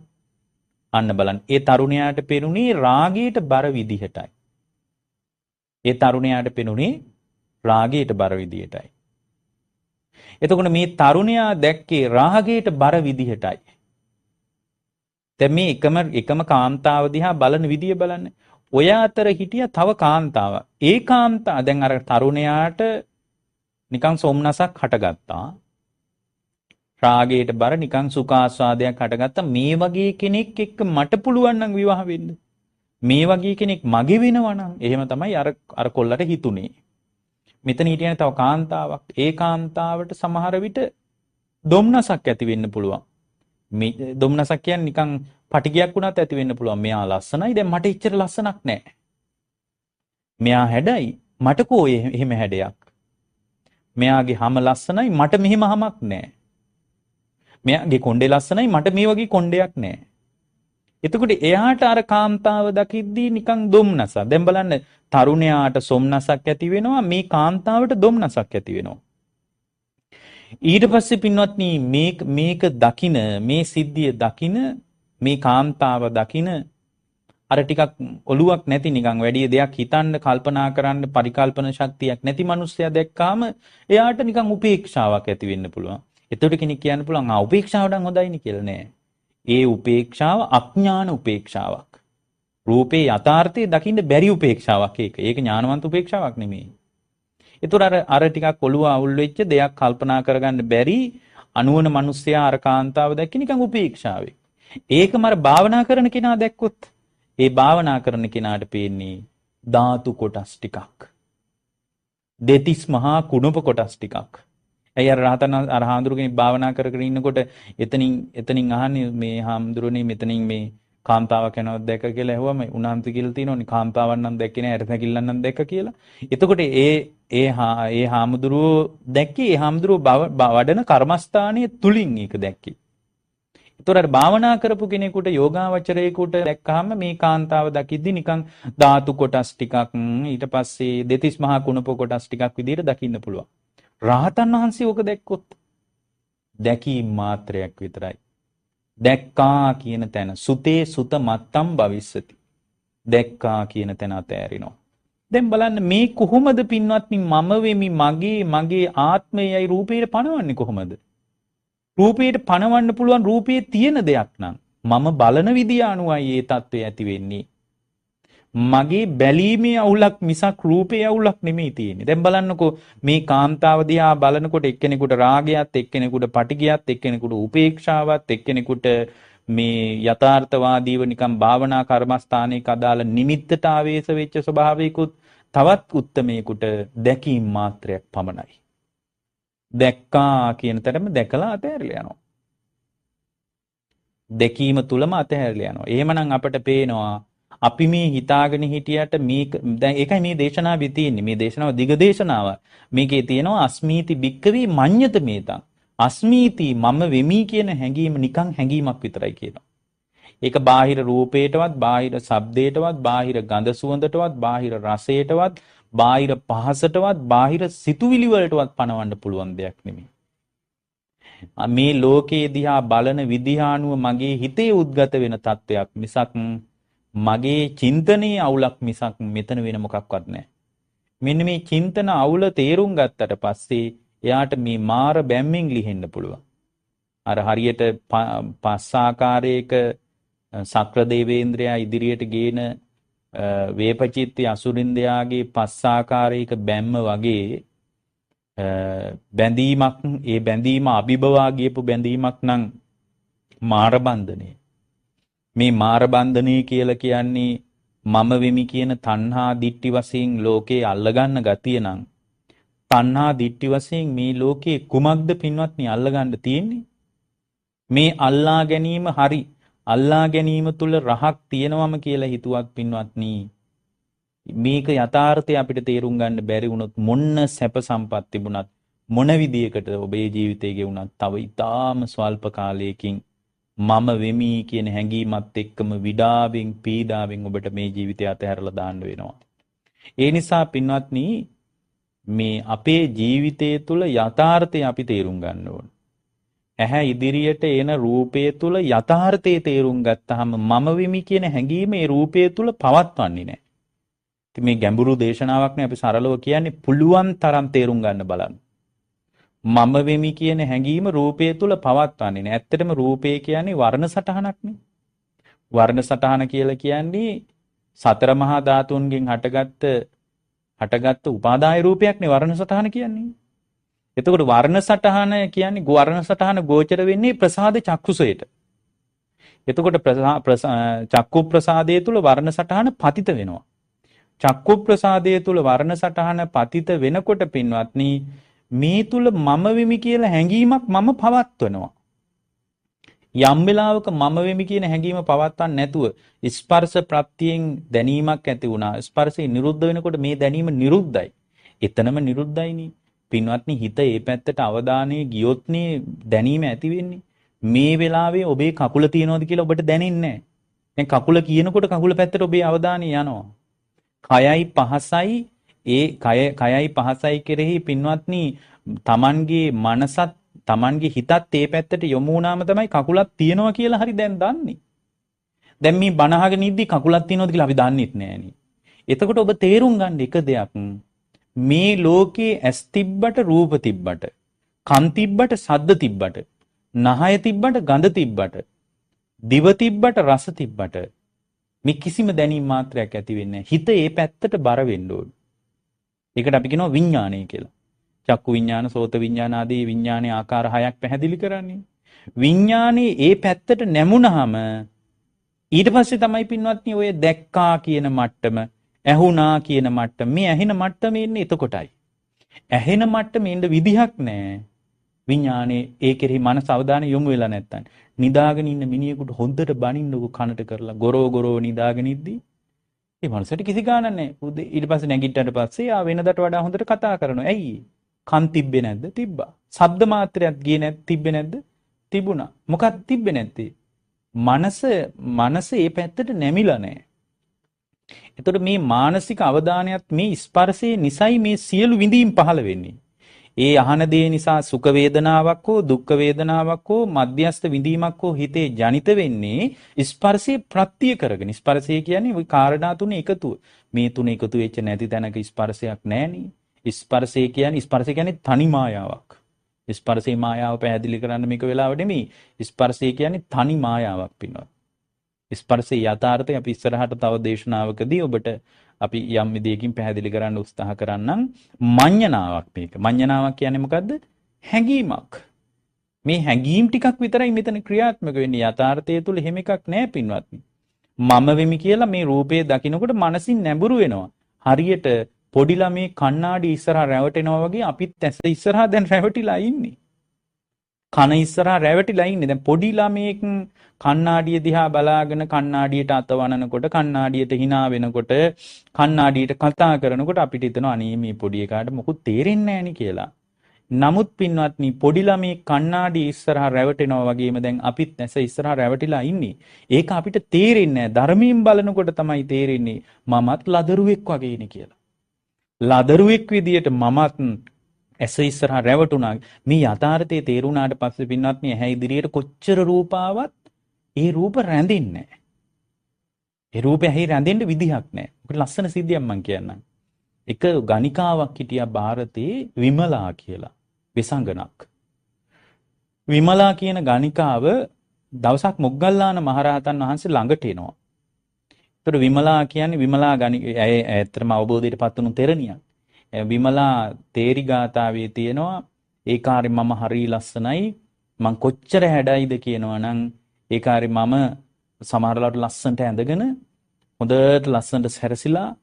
අන්න බලන්න. ඒ තරුණයාට පෙනුනේ රාගයට බර විදිහටයි. ඒ තරුණයාට පෙනුනේ රාගයට බර විදිහටයි. එතකොට මේ තරුණයා දැක්කේ රාගයට බර විදිහටයි. දැන් මේ එකම කාන්තාව දිහා බලන විදිය බලන්න. ඔය අතර හිටිය තව කාන්තාවක්. ඒ කාන්තාව දැන් අර තරුණයාට නිකන් සොම්නසක් හටගත්තා. රාගයට බර නිකන් සුඛාස්වාදයක් හටගත්තා. මේ වගේ කෙනෙක් එක්ක මට පුළුවන් නම් විවාහ වෙන්න. මේ වගේ කෙනෙක් මගේ වෙනවා නම් එහෙම තමයි අර කොල්ලට හිතුනේ. මෙතන හිටියනේ තව කාන්තාවක්. ඒ කාන්තාවට සමහර විට දොම්නසක් ඇති වෙන්න පුළුවන්. මේ දොම්නසක් කියන්නේ නිකන් පටිගයක් වුණත් ඇති වෙන්න පුළුවන්. මෙයා ලස්සනයි. දැන් මට ඉච්චර ලස්සනක් නැහැ. මෙයා හැඩයි. මට කෝ එහෙම හැඩයක්. මෙයාගේ හැම ලස්සනයි. මට මෙහෙම හැමක් නැහැ. මෙයාගේ කොණ්ඩේ ලස්සනයි. මට මේ වගේ කොණ්ඩයක් නැහැ. එතකොට එයාට අර කාන්තාව දකිද්දී නිකන් දොම්නසක්. දැන් බලන්න තරුණයාට සොම්නසක් ඇති වෙනවා. මේ කාන්තාවට දොම්නසක් ඇති වෙනවා. ඊට පස්සේ පින්වත්නි මේක දකින මේ සිද්ධිය දකින මේ කාන්තාව දකින අර ටිකක් ඔලුවක් නැති නිකන් වැඩි දෙයක් හිතන්න කල්පනා කරන්න පරිකල්පන ශක්තියක් නැති මිනිස්සයා දැක්කාම එයාට නිකන් උපේක්ෂාවක් ඇති වෙන්න පුළුවන්. එතකොට කෙනෙක් කියන්න පුළුවන් උපේක්ෂාව නම් හොඳයිනේ කියලා නෑ. ඒ උපේක්ෂාව අඥාන උපේක්ෂාවක්. රූපේ යථාර්ථය දකින්න බැරි උපේක්ෂාවක් ඒක. ඒක ඥානවන්ත උපේක්ෂාවක් නෙමෙයි. ඒතර අර ටිකක් ඔළුව අවුල් වෙච්ච දෙයක් කල්පනා කරගන්න බැරි අනුවන මිනිස්සයා අර කාන්තාව දැක්ක නිකන් උපේක්ෂාවේ. ඒකම අර භාවනා කරන කෙනා දැක්කොත් ඒ භාවනා කරන කෙනාට පේන්නේ ධාතු කොටස් ටිකක්. දෙතිස් මහා කුණප කොටස් ටිකක්. ඇයි අර රහතන් අර හාමුදුරු කෙනෙක් භාවනා කර කර ඉන්නකොට එතනින් අහන්නේ මේ හාමුදුරනේ මෙතනින් මේ කාන්තාවක් යනවත් දැක්ක කියලා ඇහුවම උනාන්ති කියලා තියෙනවනේ කාන්තාවක් නම් දැක්කේ නෑ ඇරතැකිල්ලක් නම් දැක්ක කියලා. එතකොට ඒ හාමුදුරුවෝ දැක්කේ ඒ හාමුදුරුවෝ වඩන කර්මස්ථානයේ තුලින් ඒක දැක්කේ. ඒතොර භාවනා කරපු කෙනෙකුට යෝගාවචරයෙකුට දැක්කහම මේ කාන්තාව දකිද්දි නිකන් ධාතු කොටස් ටිකක් ඊට පස්සේ දෙතිස් මහා කුණප කොටස් ටිකක් විදිහට දකින්න පුළුවන්. රහතන් වහන්සේ ඕක දැක්කොත් දැකීම් මාත්‍රයක් විතරයි. දැක්කා කියන තැන සුතේ සුත මත්තම් භවිස්සති. දැක්කා කියන තැන අතෑරිනවා. දැන් බලන්න මේ කොහොමද පින්වත්නි මම වෙමි මගේ ආත්මයයි රූපේට පණවන්නේ කොහොමද? රූපයට පණවන්න පුළුවන් රූපයේ තියෙන දෙයක් නම් මම බලන විදිය අනුවයි ඒ தත්ත්වය ඇති වෙන්නේ. මගේ බැලීමේ අවුලක් මිසක් රූපේ අවුලක් නෙමෙයි තියෙන්නේ. දැන් බලන්නකෝ මේ කාන්තාව දිහා බලනකොට එක්කෙනෙකුට රාගයත් එක්කෙනෙකුට පටිගයත් එක්කෙනෙකුට උපේක්ෂාවත් එක්කෙනෙකුට මේ යථාර්ථවාදීව නිකන් භාවනා කර්මස්ථානයක අදාළ නිමිත්තට ආවේශ වෙච්ච ස්වභාවයකුත් තවත් උත්තමයකට දැකීම් මාත්‍රයක් පමණයි. දැක්කා කියන තරම දැකලා අතහැරලා යනවා. දැකීම තුලම අතහැරලා යනවා. එහෙමනම් අපට පේනවා අපි මේ හිතාගෙන හිටියට මේක දැන් ඒකයි මේ දේශනාවේ තියෙන්නේ. මේ දේශනාව දිග දේශනාවක්. මේකේ තියෙනවා අස්මීති භික්කවේ මඤ්ඤත මේතං. අස්මීති මම වෙමි කියන හැඟීම නිකන් හැඟීමක් විතරයි කියනවා. ඒක බාහිර රූපේටවත්, බාහිර ශබ්දේටවත්, බාහිර ගඳ සුවඳටවත්, බාහිර රසයටවත්, බාහිර පහසටවත්, බාහිර සිතුවිලි වලටවත් පණවන්න පුළුවන් දෙයක් නෙමෙයි. මේ ලෝකයේ දිහා බලන විදිහ අනුව මගේ හිතේ උද්ගත වෙන තත්වයක් මිසක් මගේ චින්තනයේ අවුලක් මිසක් මෙතන වෙන මොකක්වත් නැහැ. මෙන්න මේ චින්තන අවුල තේරුම් ගත්තට පස්සේ එයාට මේ මාර බැම්මෙන් ලිහෙන්න පුළුවන්. අර හරියට පස් ආකාරයක සක්‍ර දේවේන්ද්‍රයා ඉදිරියට ගේන වේපචිත්ති අසුරින්දයාගේ පස් ආකාරයක බැම්ම වගේ බැඳීමක් ඒ බැඳීම අභිබවා ගියපු බැඳීමක් නම් මාර බන්ධනය. මේ මාර බන්ධනය කියලා කියන්නේ මම වෙමි කියන තණ්හා දිට්ටි වශයෙන් ලෝකේ අල්ලගන්න ගතිය නම් තණ්හා දිට්ටි වශයෙන් මේ ලෝකේ කුමක්ද පින්වත්නි අල්ලගන්න තියෙන්නේ? මේ අල්ලා ගැනීම හරි අල්ලා ගැනීම තුල රහක් තියෙනවම කියලා හිතුවත් පින්වත්නි මේක යථාර්ථය අපිට තේරුම් ගන්න බැරි වුණොත් මොන්න සැප සම්පත් තිබුණත් මොන විදියකට ඔබේ ජීවිතේ ගෙවුණත් තව ඊටාම ස්වල්ප කාලයකින් මම වෙමි කියන හැඟීමත් එක්කම විඩාවෙන් පීඩාවෙන් ඔබට මේ ජීවිතය අතහැරලා දාන්න වෙනවා. ඒ නිසා පින්වත්නි මේ අපේ ජීවිතය තුළ යථාර්ථය අපි තේරුම් ගන්න ඕන. ඇහැ ඉදිරියට එන රූපය තුල යථාර්ථයේ තේරුම් ගත්තාම මම වෙමි කියන හැඟීම ඒ රූපය තුල පවත්වන්නේ නැහැ. ඉතින් මේ ගැඹුරු දේශනාවක් නේ අපි සරලව කියන්නේ පුළුවන් තරම් තේරුම් ගන්න බලන්න. මම වෙමි කියන හැඟීම රූපය තුල පවත්වන්නේ නැහැ. ඇත්තටම රූපය කියන්නේ වර්ණ සටහනක් නේ. වර්ණ සටහන කියලා කියන්නේ සතර මහා ධාතුන්ගෙන් හටගත්ත උපාදාය රූපයක් නේ වර්ණ සටහන කියන්නේ. එතකොට වර්ණ සටහන කියන්නේ වර්ණ සටහන ගෝචර වෙන්නේ ප්‍රසාද චක්කුසයට. එතකොට චක්කු ප්‍රසාදයේ තුල වර්ණ සටහන පතිත වෙනවා. චක්කු ප්‍රසාදයේ තුල වර්ණ සටහන පතිත වෙනකොට පින්වත්නි මේ තුල මම වෙමි කියලා හැඟීමක් මම පවත්වනවා. යම් වෙලාවක මම වෙමි කියන හැඟීම පවත්වන්න නැතුව ස්පර්ශ ප්‍රත්‍යයෙන් දැනීමක් ඇති වුණා. ස්පර්ශය නිරුද්ධ වෙනකොට මේ දැනීම නිරුද්ධයි. එතනම නිරුද්ධයිනේ. පින්වත්නි හිත ඒ පැත්තට අවධානය ගියොත්නේ දැනීම ඇති වෙන්නේ. මේ වෙලාවේ ඔබේ කකුල තියනවද කියලා ඔබට දැනෙන්නේ නැහැ. දැන් කකුල කියනකොට කකුල පැත්තට ඔබේ අවධානය යනවා. කයයි පහසයි කයයි පහසයි කෙරෙහි පින්වත්නි Tamanගේ මනසත් Tamanගේ හිතත් ඒ පැත්තට යොමු වුණාම තමයි කකුලක් තියනවා කියලා හරි දැන් දන්නේ. දැන් මේ බණ අහගෙන ඉද්දි කකුලක් තියනවද කියලා අපි දන්නෙත් නෑනේ. එතකොට ඔබ තේරුම් ගන්න එක දෙයක් මේ ලෝකේ ඇස් තිබ්බට රූප තිබ්බට කන් තිබ්බට ශබ්ද තිබ්බට නහය තිබ්බට ගඳ තිබ්බට දිව තිබ්බට රස තිබ්බට මේ කිසිම දැනීම් මාත්‍රයක් ඇති වෙන්නේ නැහැ. හිත ඒ පැත්තට බර වෙන්න ඕන. ඒකට අපි කියනවා විඥානය කියලා. චක්කු විඥාන, සෝත විඥාන ආදී විඥානයේ ආකාර හයක් පැහැදිලි කරන්නේ. විඥානේ ඒ පැත්තට නැමුණාම ඊට පස්සේ තමයි පින්වත්නි ඔය දැක්කා කියන මට්ටම, ඇහුණා කියන මට්ටම, මේ ඇහෙන මට්ටමේ ඉන්නේ එතකොටයි. ඇහෙන මට්ටමේ ඉන්න විදිහක් නැහැ. විඥානේ ඒ කෙරෙහි මනස අවධානය යොමු වෙලා නැත්තම් නිදාගෙන ඉන්න මිනිහෙකුට හොඳට බනින්නකො කනට කරලා ගොරෝ නිදාගෙන ඉද්දි ඒ මනසට කිසි ගාණක් නැහැ. උදේ ඊට පස්සේ නැගිට්ටට පස්සේ ආ වෙනදට වඩා හොඳට කතා කරනවා. ඇයි? කන් තිබ්බේ නැද්ද? තිබ්බා. ශබ්ද මාත්‍රයක් ගියේ නැද්ද? තිබ්බේ නැද්ද? තිබුණා. මොකක්ද තිබ්බේ නැත්තේ? මනස ඒ පැත්තට නැමිලා නැහැ. එතකොට මේ මානසික අවධානයත් මේ ස්පර්ශයේ නිසයි මේ සියලු විඳීම් පහළ වෙන්නේ. ඒ අහන දේ නිසා සුඛ වේදනාවක් හෝ දුක්ඛ වේදනාවක් හෝ මධ්‍යස්ථ විඳීමක් හෝ හිතේ ජනිත වෙන්නේ ස්පර්ශයේ ප්‍රත්‍ය කරගෙන. ස්පර්ශය කියන්නේ ওই කාරණා තුන එකතුව. මේ තුන එකතු වෙච්ච නැති තැනක ස්පර්ශයක් නැහෙනි. ස්පර්ශය කියන්නේ තනි මායාවක්. ස්පර්ශේ මායාව පැහැදිලි කරන්න මේක වෙලාව නෙමෙයි. ස්පර්ශය කියන්නේ තනි මායාවක් පින්වත්. ස්පර්ශයේ යථාර්ථය අපි ඉස්සරහට තව දේශනාවකදී ඔබට අපි යම් විදියකින් පැහැදිලි කරන්න උත්සාහ කරන්නම්. මඤ්ඤණාවක් මේක. මඤ්ඤණාවක් කියන්නේ මොකද්ද? හැඟීමක්. මේ හැඟීම් ටිකක් විතරයි මෙතන ක්‍රියාත්මක වෙන්නේ. යථාර්ථය තුල එහෙම එකක් නැහැ පින්වත්නි. මම වෙමි කියලා මේ රූපේ දකිනකොට මනසින් නැඹුරු වෙනවා. හරියට පොඩි ළමේ කණ්ණාඩි ඉස්සරහා රැවටෙනවා වගේ අපිත් ඇස් ඉස්සරහා දැන් රැවටිලා ඉන්නේ. කන ඉස්සරහා රැවටිලා ඉන්නේ. දැන් පොඩි ළමයෙක් කණ්ණාඩිය දිහා බලාගෙන කණ්ණාඩියට අත වනනකොට කණ්ණාඩියට hina වෙනකොට කණ්ණාඩියට කතා කරනකොට අපිට හිතෙනවා අනේ මේ පොඩි එකාට මොකුත් තේරෙන්නේ නැහැ කියලා. නමුත් පින්වත්නි පොඩි ළමේ කණ්ණාඩි ඉස්සරහා රැවටෙනවා වගේම දැන් අපිත් ඇස ඉස්සරහා රැවටිලා ඉන්නේ. ඒක අපිට තේරෙන්නේ නැහැ. ධර්මයෙන් බලනකොට තමයි තේරෙන්නේ මමත් ලදරුවෙක් වගේනේ කියලා. ලදරුවෙක් විදියට මමත් ඇස ඉස්සරහා රැවටුණා. මේ යථාර්ථයේ තේරුණාට පස්සේ පින්වත්නි ඇහැ ඉදිරියට කොච්චර රූපාවත් ඒ රූප රැඳෙන්නේ නැහැ. ඒ රූපය ඇහි රැඳෙන්න විදිහක් නැහැ. මොකද ලස්සන සිද්ධියක් මම කියන්නම්. එක ගණිකාවක් හිටියා ಭಾರತේ විමලා කියලා. විසංගනක්. විමලා කියන ගණිකාව දවසක් මොග්ගල්ලාන මහරහතන් වහන්සේ ළඟට එනවා. ඒතර විමලා කියන්නේ විමලා ඇත්තටම අවබෝධයටපත් වුණු තෙරණියක්. විමලා තේරි ගාතාවේ තියෙනවා ඒ කාර්ය මම හරි ලස්සනයි මං කොච්චර හැඩයිද කියනවා නම් ඒ කාර්ය මම සමහරලාට ලස්සනට ඇඳගෙන හොඳට ලස්සනට සැරසිලා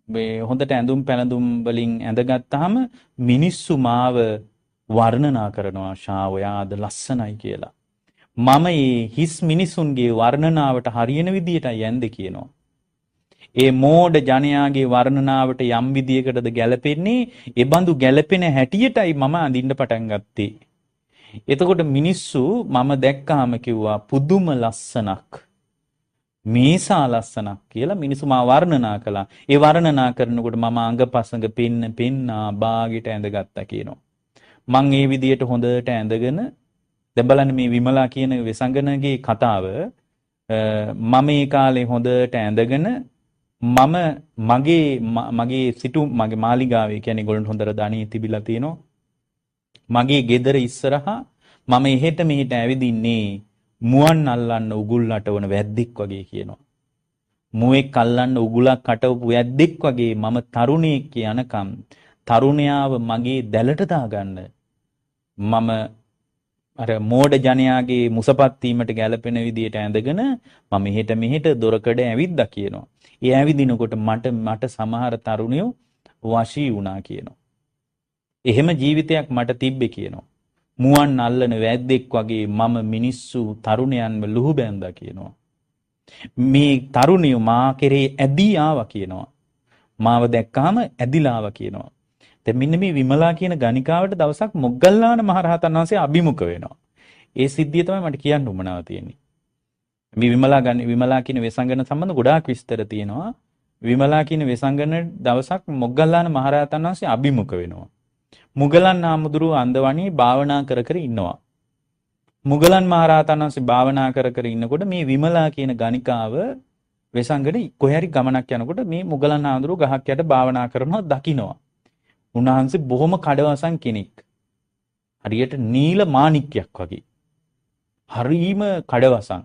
මේ හොඳට ඇඳුම් පැළඳුම් වලින් ඇඳගත්තාම මිනිස්සු මාව වර්ණනා කරනවා ශාවයාද ලස්සනයි කියලා. මම මේ හිස් මිනිසුන්ගේ වර්ණනාවට හරියන විදියටයි ඇඳ කියනවා. ඒ මෝඩ ජනයාගේ වර්ණනාවට යම් විදියකටද ගැලපෙන්නේ ඒ බඳු ගැලපෙන හැටියටයි මම අඳින්න පටන් ගත්තේ. එතකොට මිනිස්සු මම දැක්කාම කිව්වා පුදුම ලස්සනක්. මේසා ලස්සනක් කියලා මිනිස්සු මා වර්ණනා කළා. ඒ වර්ණනා කරනකොට මම අඟපසඟ පෙන්නා බාගෙට ඇඳගත්තා කියනවා. මං ඒ විදියට හොඳට ඇඳගෙන දැන් බලන්න මේ විමලා කියන වෙසංගනගේ කතාව මම ඒ කාලේ හොඳට ඇඳගෙන මම මගේ සිටු මගේ මාලිගාවේ කියන්නේ ඒගොල්ලන්ට හොඳට ධනිය තිබිලා තියෙනවා. මගේ ගෙදර ඉස්සරහා මම එහෙට මෙහෙට ඇවිදින්නේ මුවන් අල්ලන්න උගුල් අටවන වැද්දෙක් වගේ කියනවා. මුවෙක් අල්ලන්න උගුලක් අටවපු වැද්දෙක් වගේ මම තරුණයෙක් යනකම් තරුණයාව මගේ දැලට දාගන්න මම අර මෝඩ ජනයාගේ මුසපත් වීමට ගැළපෙන විදියට ඇඳගෙන මම මෙහෙට මෙහෙට දොරකඩ ඇවිද්දා කියනවා. ඒ ඇවිදිනකොට මට සමහර තරුණයෝ වශී වුණා කියනවා. එහෙම ජීවිතයක් මට තිබ්බේ කියනවා. මුවන් අල්ලන වැද්දෙක් වගේ මම මිනිස්සු තරුණයන්ව ලුහු බැඳා කියනවා. මේ තරුණියෝ මා කෙරේ ඇදී ආවා කියනවා. මාව දැක්කාම ඇදිලා ආවා කියනවා. දැන් මෙන්න මේ විමලා කියන ගණිකාවට දවසක් මොග්ගල්ලාන මහරහතන් වහන්සේ අභිමුඛ වෙනවා. ඒ සිද්ධිය තමයි මට කියන්න උවමනාව තියෙන්නේ. මේ විමලා කියන වෙසංගන සම්බන්ධ ගොඩාක් විස්තර තියෙනවා. විමලා කියන වෙසංගන දවසක් මොග්ගල්ලාන මහරහතන් වහන්සේ අභිමුඛ වෙනවා. මුගලන් හාමුදුරුවෝ අන්දවණී භාවනා කර කර ඉන්නවා. මුගලන් මහරහතන් වහන්සේ භාවනා කර කර ඉන්නකොට මේ විමලා කියන ගණිකාව වෙසංගනේ කොහේ හරි ගමනක් යනකොට මේ මුගලන් හාමුදුරුවෝ ගහක් යට භාවනා කරනවා දකින්නවා. උන්වහන්සේ බොහොම කඩවසන් කෙනෙක්. හරියට නීල මාණික්කයක් වගේ. හරීම කඩවසන්.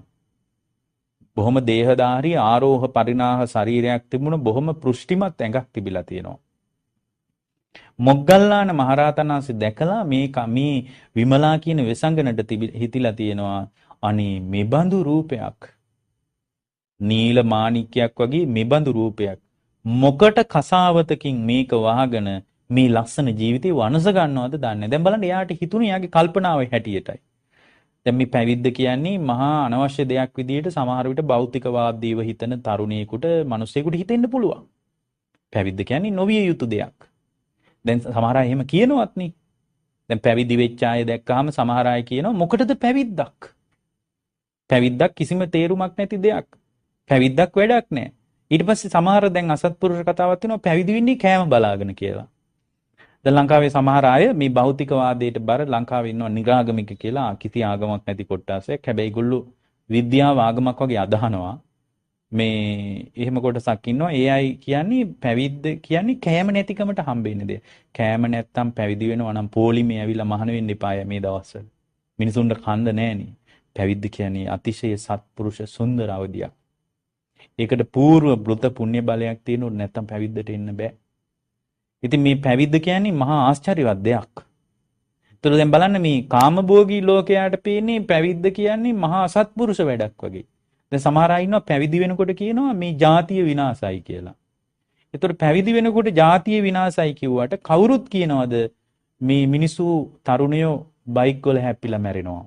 බොහොම දේහධාරී ආරෝහ පරිණාහ ශරීරයක් තිබුණ බොහොම පෘෂ්ටිමත් ඇඟක් තිබිලා තියෙනවා. මොග්ගල්ලාන මහරහතන් වහන්සේ දැකලා මේ විමලා කියන වෙසංගනට හිතිලා තියෙනවා අනේ මෙබඳු රූපයක්. නීල මාණික්කයක් වගේ මෙබඳු රූපයක්. මොකට කසාවතකින් මේක වහගෙන මේ ලස්සන ජීවිතේ වනස ගන්නවද දන්නේ. දැන් බලන්න එයාට හිතුනේ එයාගේ කල්පනාවේ හැටියටයි. දැන් මේ පැවිද්ද කියන්නේ මහා අනවශ්‍ය දෙයක් විදිහට සමහර විට භෞතිකවාදීව හිතන තරුණයෙකුට මිනිසෙකුට හිතෙන්න පුළුවන්. පැවිද්ද කියන්නේ නොවිය යුතු දෙයක්. දැන් සමහර අය එහෙම කියනවත් නේ. දැන් පැවිදි වෙච්ච අය දැක්කහම සමහර අය කියනවා මොකටද පැවිද්දක්? පැවිද්දක් කිසිම තේරුමක් නැති දෙයක්. පැවිද්දක් වැඩක් නැහැ. ඊට පස්සේ සමහර දැන් අසත්පුරුෂ කතාවක් තියෙනවා පැවිදි වෙන්නේ කෑම බලාගෙන කියලා. දැන් ලංකාවේ සමහර අය මේ භෞතිකවාදයට බර ලංකාවේ ඉන්නවා නිරාගමික කියලා කිසි ආගමක් නැති කොටසක්. හැබැයි ඒගොල්ලෝ විද්‍යාව ආගමක් වගේ අදහනවා. මේ එහෙම කොටසක් ඉන්නවා. ඒ අය කියන්නේ පැවිද්ද කියන්නේ කෑම නැතිකමට හම්බෙන්නේ දෙයක්. කෑම නැත්තම් පැවිදි වෙනවා නම් පොලිමේ ඇවිල්ලා මහාන වෙන්න එපාය මේ දවස්වල. මිනිසුන්ට කන්ද නැහෙනේ. පැවිද්ද කියන්නේ අතිශය සත්පුරුෂ සුන්දර අවධියක්. ඒකට పూర్ව බෘත පුණ්‍ය බලයක් තියෙනුත් නැත්තම් පැවිද්දට එන්න බෑ. ඉතින් මේ පැවිද්ද කියන්නේ මහා ආශ්චර්යවත් දෙයක්. ඒතර දැන් බලන්න මේ කාමභෝගී ලෝකයට පේන්නේ පැවිද්ද කියන්නේ මහා අසත්පුරුෂ වැඩක් වගේ. දැන් සමහර අය ඉන්නවා පැවිදි වෙනකොට කියනවා මේ ජාතිය විනාශයි කියලා. ඒතර පැවිදි වෙනකොට ජාතිය විනාශයි කිව්වට කවුරුත් කියනවද මේ මිනිස්සු තරුණයෝ බයික් වල හැප්පිලා මැරෙනවා.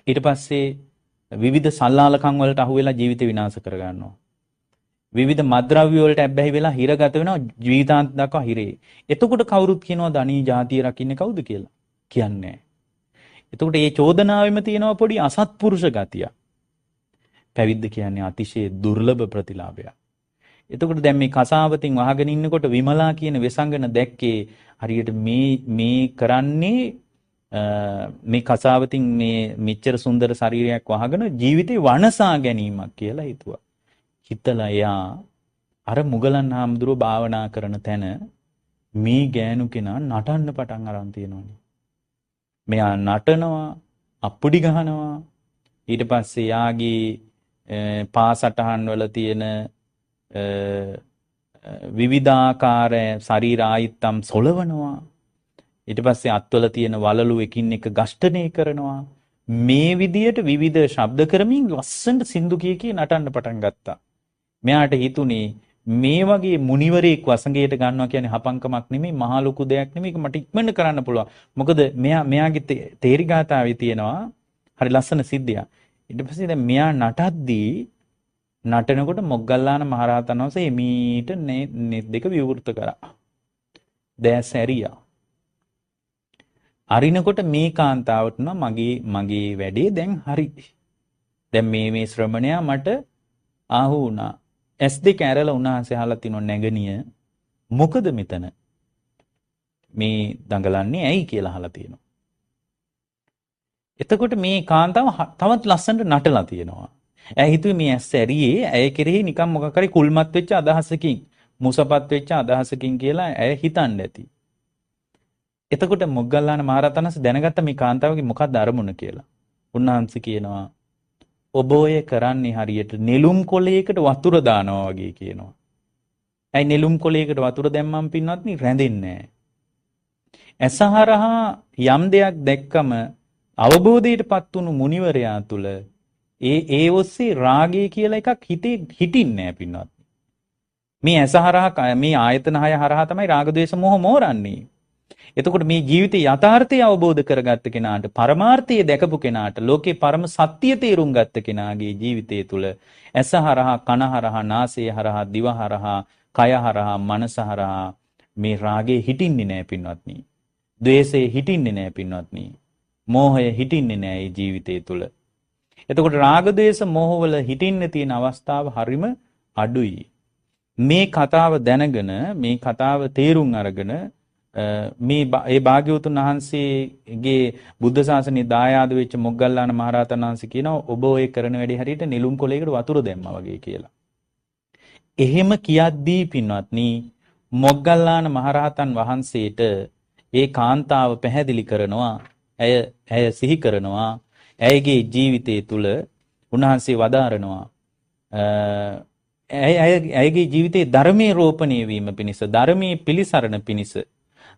ඊට පස්සේ විවිධ සල්ලාලකම් වලට අහු වෙලා ජීවිත විනාශ කර ගන්නවා. විවිධ මද්ද්‍රව්‍ය වලට ඇබ්බැහි වෙලා හිරගත වෙනවා ජීවිතාන්ත දක්වා හිරේ. එතකොට කවුරුත් කියනවද අනී ජාතිය රකින්නේ කවුද කියලා? කියන්නේ නැහැ. එතකොට මේ චෝදනාවෙම තියෙනවා පොඩි අසත්පුරුෂ ගතියක්. පැවිද්ද කියන්නේ අතිශය දුර්ලභ ප්‍රතිලාභයක්. එතකොට දැන් මේ කසාවතින් වහගෙන ඉන්නකොට විමලා කියන වෙසංගන දැක්කේ හරියට මේ කරන්නේ මේ කසාවතින් මේ මෙච්චර සුන්දර ශරීරයක් වහගෙන ජීවිතේ වනසා ගැනීමක් කියලා හිතුවා. හිතලා එයා අර මුගලන් හාමුදුරුවෝ භාවනා කරන තැන මේ ගෑනු කෙනා නටන්න පටන් අරන් තියෙනවනේ. මෙයා නටනවා, අප්පුඩි ගහනවා. ඊට පස්සේ යාගේ පාසටහන් වල තියෙන විවිධාකාර ශරීර ආයත්තම් සොලවනවා. ඊට පස්සේ අත්වල තියෙන වලලු එකින් එක ඝෂ්ඨනය කරනවා. මේ විදියට විවිධ ශබ්ද කරමින් ලස්සනට සින්දු කී නටන්න පටන් ගත්තා. මෙයාට හිතුනේ මේ වගේ මුනිවරයෙක් වසඟයට ගන්නවා කියන්නේ හපංකමක් නෙමෙයි මහා ලොකු දෙයක් නෙමෙයි ඒක මට ඉක්මනට කරන්න පුළුවන්. මොකද මෙයාගේ තේරිගාතාවේ තියෙනවා හරි ලස්සන සිද්ධියක්. ඊට පස්සේ දැන් මෙයා නටද්දී නටනකොට මොග්ගල්ලාන මහරහතන් වහන්සේ එමීට නෙත් දෙක විවෘත කරා. දැස් ඇරියා. අරිනකොට මේ කාන්තාවට මගේ වැඩේ දැන් හරි. දැන් මේ ශ්‍රමණයා මට ආහු වුණා. S2 ඇරලා උන්වහන්සේ අහලා තිනෝ නැගණිය මොකද මෙතන මේ දඟලන්නේ ඇයි කියලා අහලා තියෙනවා. එතකොට මේ කාන්තාව තවත් ලස්සනට නටලා තියෙනවා. ඇය හිතුවේ මේ ඇස් ඇරියේ ඇය කෙරෙහි නිකන් මොකක් හරි කුල්මත් වෙච්ච අදහසකින්, මුසපත් වෙච්ච අදහසකින් කියලා ඇය හිතන්න ඇති. එතකොට මොග්ගල්ලාන මහරහතන්ස් දැනගත්ත මේ කාන්තාවගේ මොකක්ද අරමුණ කියලා. උන්වහන්සේ කියනවා ඔබ ඔය කරන්නේ හරියට නෙළුම් කොළයකට වතුර දානවා වගේ කියනවා. ඇයි නෙළුම් කොළයකට වතුර දැම්මම පින්වත්නි රැඳෙන්නේ නැහැ. ඇසහරහා යම් දෙයක් දැක්කම අවබෝධයටපත් වුණු මුනිවරයා තුල ඒ ඔස්සේ රාගය කියලා එකක් හිතේ හිටින්නේ නැහැ පින්වත්නි. මේ ඇසහරහා මේ ආයතන හය හරහා තමයි රාග ద్వේෂ මොහ මෝරන්නේ. එතකොට මේ ජීවිතයේ යථාර්ථය අවබෝධ කරගත්ත කෙනාට, පරමාර්ථය දැකපු කෙනාට, ලෝකේ පරම සත්‍ය තේරුම් ගත්ත කෙනාගේ ජීවිතය තුළ ඇසහරහා, කනහරහා, නාසයහරහා, දිවහරහා, කයහරහා, මනසහරහා මේ රාගේ හිටින්නේ නැහැ පින්වත්නි. ද්වේෂය හිටින්නේ නැහැ පින්වත්නි. මෝහය හිටින්නේ නැහැ මේ ජීවිතය තුළ. එතකොට රාග ද්වේෂ මෝහ වල හිටින්න තියෙන අවස්ථාව හරිම අඩුයි. මේ කතාව දැනගෙන, මේ කතාව තේරුම් අරගෙන මේ භාග්‍යවතුන් වහන්සේගේ බුද්ධ ශාසනයේ දායාද වෙච්ච මොග්ගල්ලාන මහරහතන් වහන්සේ කියනවා ඔබ ඔය කරන වැඩේ හරියට නෙළුම් කොළයකට වතුර දැම්මා වගේ කියලා. එහෙම කියද්දී පින්වත්නි මොග්ගල්ලාන මහරහතන් වහන්සේට ඒ කාන්තාව පැහැදිලි කරනවා, ඇය සිහි කරනවා, ඇයගේ ජීවිතය තුළ උන්වහන්සේ වදාරනවා ඇයගේ ජීවිතයේ ධර්මයේ රෝපණය වීම පිණිස, ධර්මයේ පිළිසරණ පිණිස,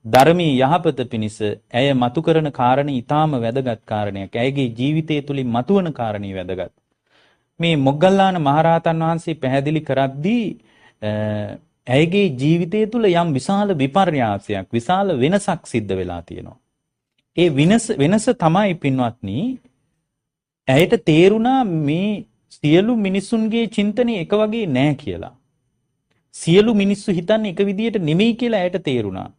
ධර්මයේ යහපත පිණිස ඇය මතු කරන කාරණේ ඊටාම වැදගත් කාරණයක්. ඇයගේ ජීවිතය තුලින් මතුවන කාරණේ වැදගත්. මේ මොග්ගල්ලාන මහරහතන් වහන්සේ පැහැදිලි කරද්දී ඇයගේ ජීවිතය තුල යම් විශාල විපර්යාසයක්, විශාල වෙනසක් සිද්ධ වෙලා තියෙනවා. ඒ වෙනස තමයි පින්වත්නි ඇයට තේරුණා මේ සියලු මිනිසුන්ගේ චින්තනය එක වගේ නෑ කියලා. සියලු මිනිස්සු හිතන්නේ එක විදියට නෙමෙයි කියලා ඇයට තේරුණා.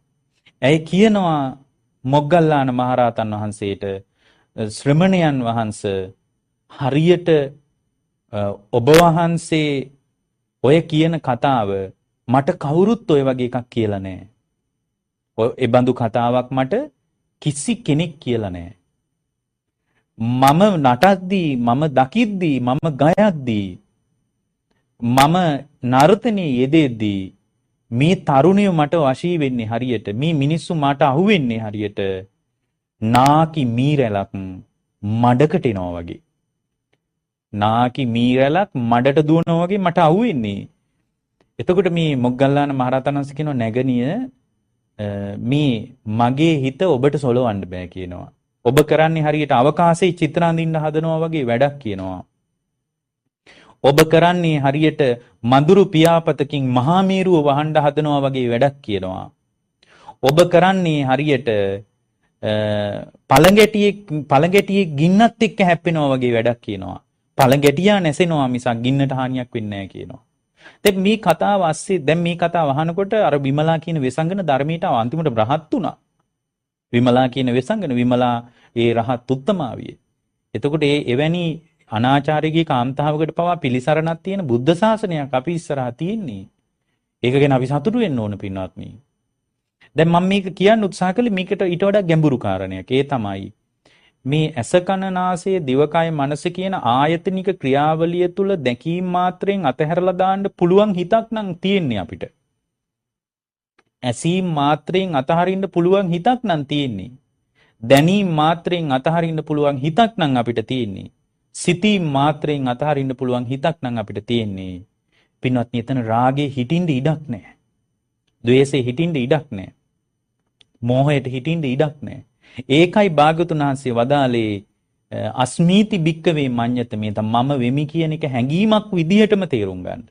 ඇය කියනවා මොග්ගල්ලාන මහරහතන් වහන්සේට, ශ්‍රමණයන් වහන්සේ හරියට ඔබ වහන්සේ ඔය කියන කතාව මට කවුරුත් ඔය වගේ එකක් කියලා නෑ. ඒ බඳු කතාවක් මට කිසි කෙනෙක් කියලා නෑ. මම නටද්දී, මම දකිද්දී, මම ගයද්දී, මම නර්තනයේ යෙදෙද්දී මේ තරුණිය මට වශී වෙන්නේ හරියට, මේ මිනිස්සු මට අහු වෙන්නේ හරියට නාකි මීරැලක් මඩකට එනවා වගේ. නාකි මීරැලක් මඩට දුවනවා වගේ මට අහු වෙන්නේ. එතකොට මේ මොග්ගල්ලාන මහරහතන් වහන්සේ කියනවා නැගණිය මේ මගේ හිත ඔබට සොලවන්න බෑ කියනවා. ඔබ කරන්නේ හරියට අවකාශයේ චිත්‍ර අඳින්න හදනවා වගේ වැඩක් කියනවා. ඔබ කරන්නේ හරියට මඳුරු පියාපතකින් මහා මේරුව වහන්න හදනවා වගේ වැඩක් කියනවා. ඔබ කරන්නේ හරියට පළඟැටියේ ගින්නත් එක්ක හැප්පෙනවා වගේ වැඩක් කියනවා. පළඟැටියා නැසෙනවා මිසක් ගින්නට හානියක් වෙන්නේ නැහැ කියනවා. දැන් මේ කතාව ඇස්සේ දැන් මේ කතාව අහනකොට අර විමලා කියන වෙසංගන ධර්මයට අන්තිමට රහත් වුණා. විමලා කියන වෙසංගන, විමලා ඒ රහත් උත්තමාවිය. එතකොට ඒ එවැනි අනාචාරයේ කාන්තාවකට පවා පිළිසරණක් තියෙන බුද්ධ ශාසනයක් අපි ඉස්සරහා තියෙන්නේ. ඒක ගැන අපි සතුටු වෙන්න ඕන පින්වත්නි. දැන් මම මේක කියන්න උත්සාහ කළේ මේකට ඊට වඩා ගැඹුරු කාරණයක්. ඒ තමයි මේ ඇස කන නාසය දිවකය මනස කියන ආයතනික ක්‍රියාවලිය තුල දැකීම මාත්‍රයෙන් අතහැරලා දාන්න පුළුවන් හිතක් නම් තියෙන්නේ අපිට. ඇසීම් මාත්‍රයෙන් අතහරින්න පුළුවන් හිතක් නම් තියෙන්නේ. දැනීම් මාත්‍රයෙන් අතහරින්න පුළුවන් හිතක් නම් අපිට තියෙන්නේ. සිතීම් මාත්‍රයෙන් අතහරින්න පුළුවන් හිතක් නම් අපිට තියෙන්නේ. පින්වත්නි, එතන රාගේ හිටින්න ඉඩක් නැහැ. ද්වේෂේ හිටින්න ඉඩක් නැහැ. මෝහයට හිටින්න ඉඩක් නැහැ. ඒකයි භාග්‍යවතුන් වහන්සේ වදාලේ අස්මීති භික්කවේ මඤ්ඤත මේ මම වෙමි කියන එක හැඟීමක් විදිහටම තේරුම් ගන්න.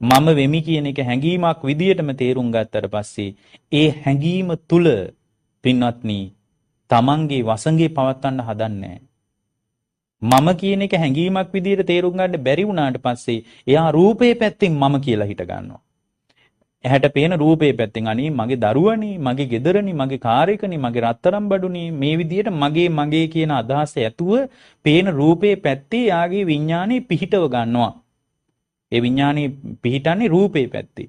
මම වෙමි කියන එක හැඟීමක් විදිහටම තේරුම් ගත්තට පස්සේ ඒ හැඟීම තුල පින්වත්නි තමන්ගේ වසඟේ පවත්වන්න හදන්නේ මම කියන එක හැඟීමක් විදිහට තේරුම් ගන්න බැරි වුණාට පස්සේ එයා රූපේ පැත්තෙන් මම කියලා හිට ගන්නවා. ඇහැට පේන රූපේ පැත්තෙන් අනේ මගේ දරුවනේ, මගේ ගෙදරනේ, මගේ කාර් එකනේ, මගේ රත්තරන් බඩුනේ, මේ විදිහට මගේ කියන අදහස ඇතුව පේන රූපේ පැත්තේ යාගේ විඥානේ පිහිටව ගන්නවා. ඒ විඥානේ පිහිටන්නේ රූපේ පැත්තේ.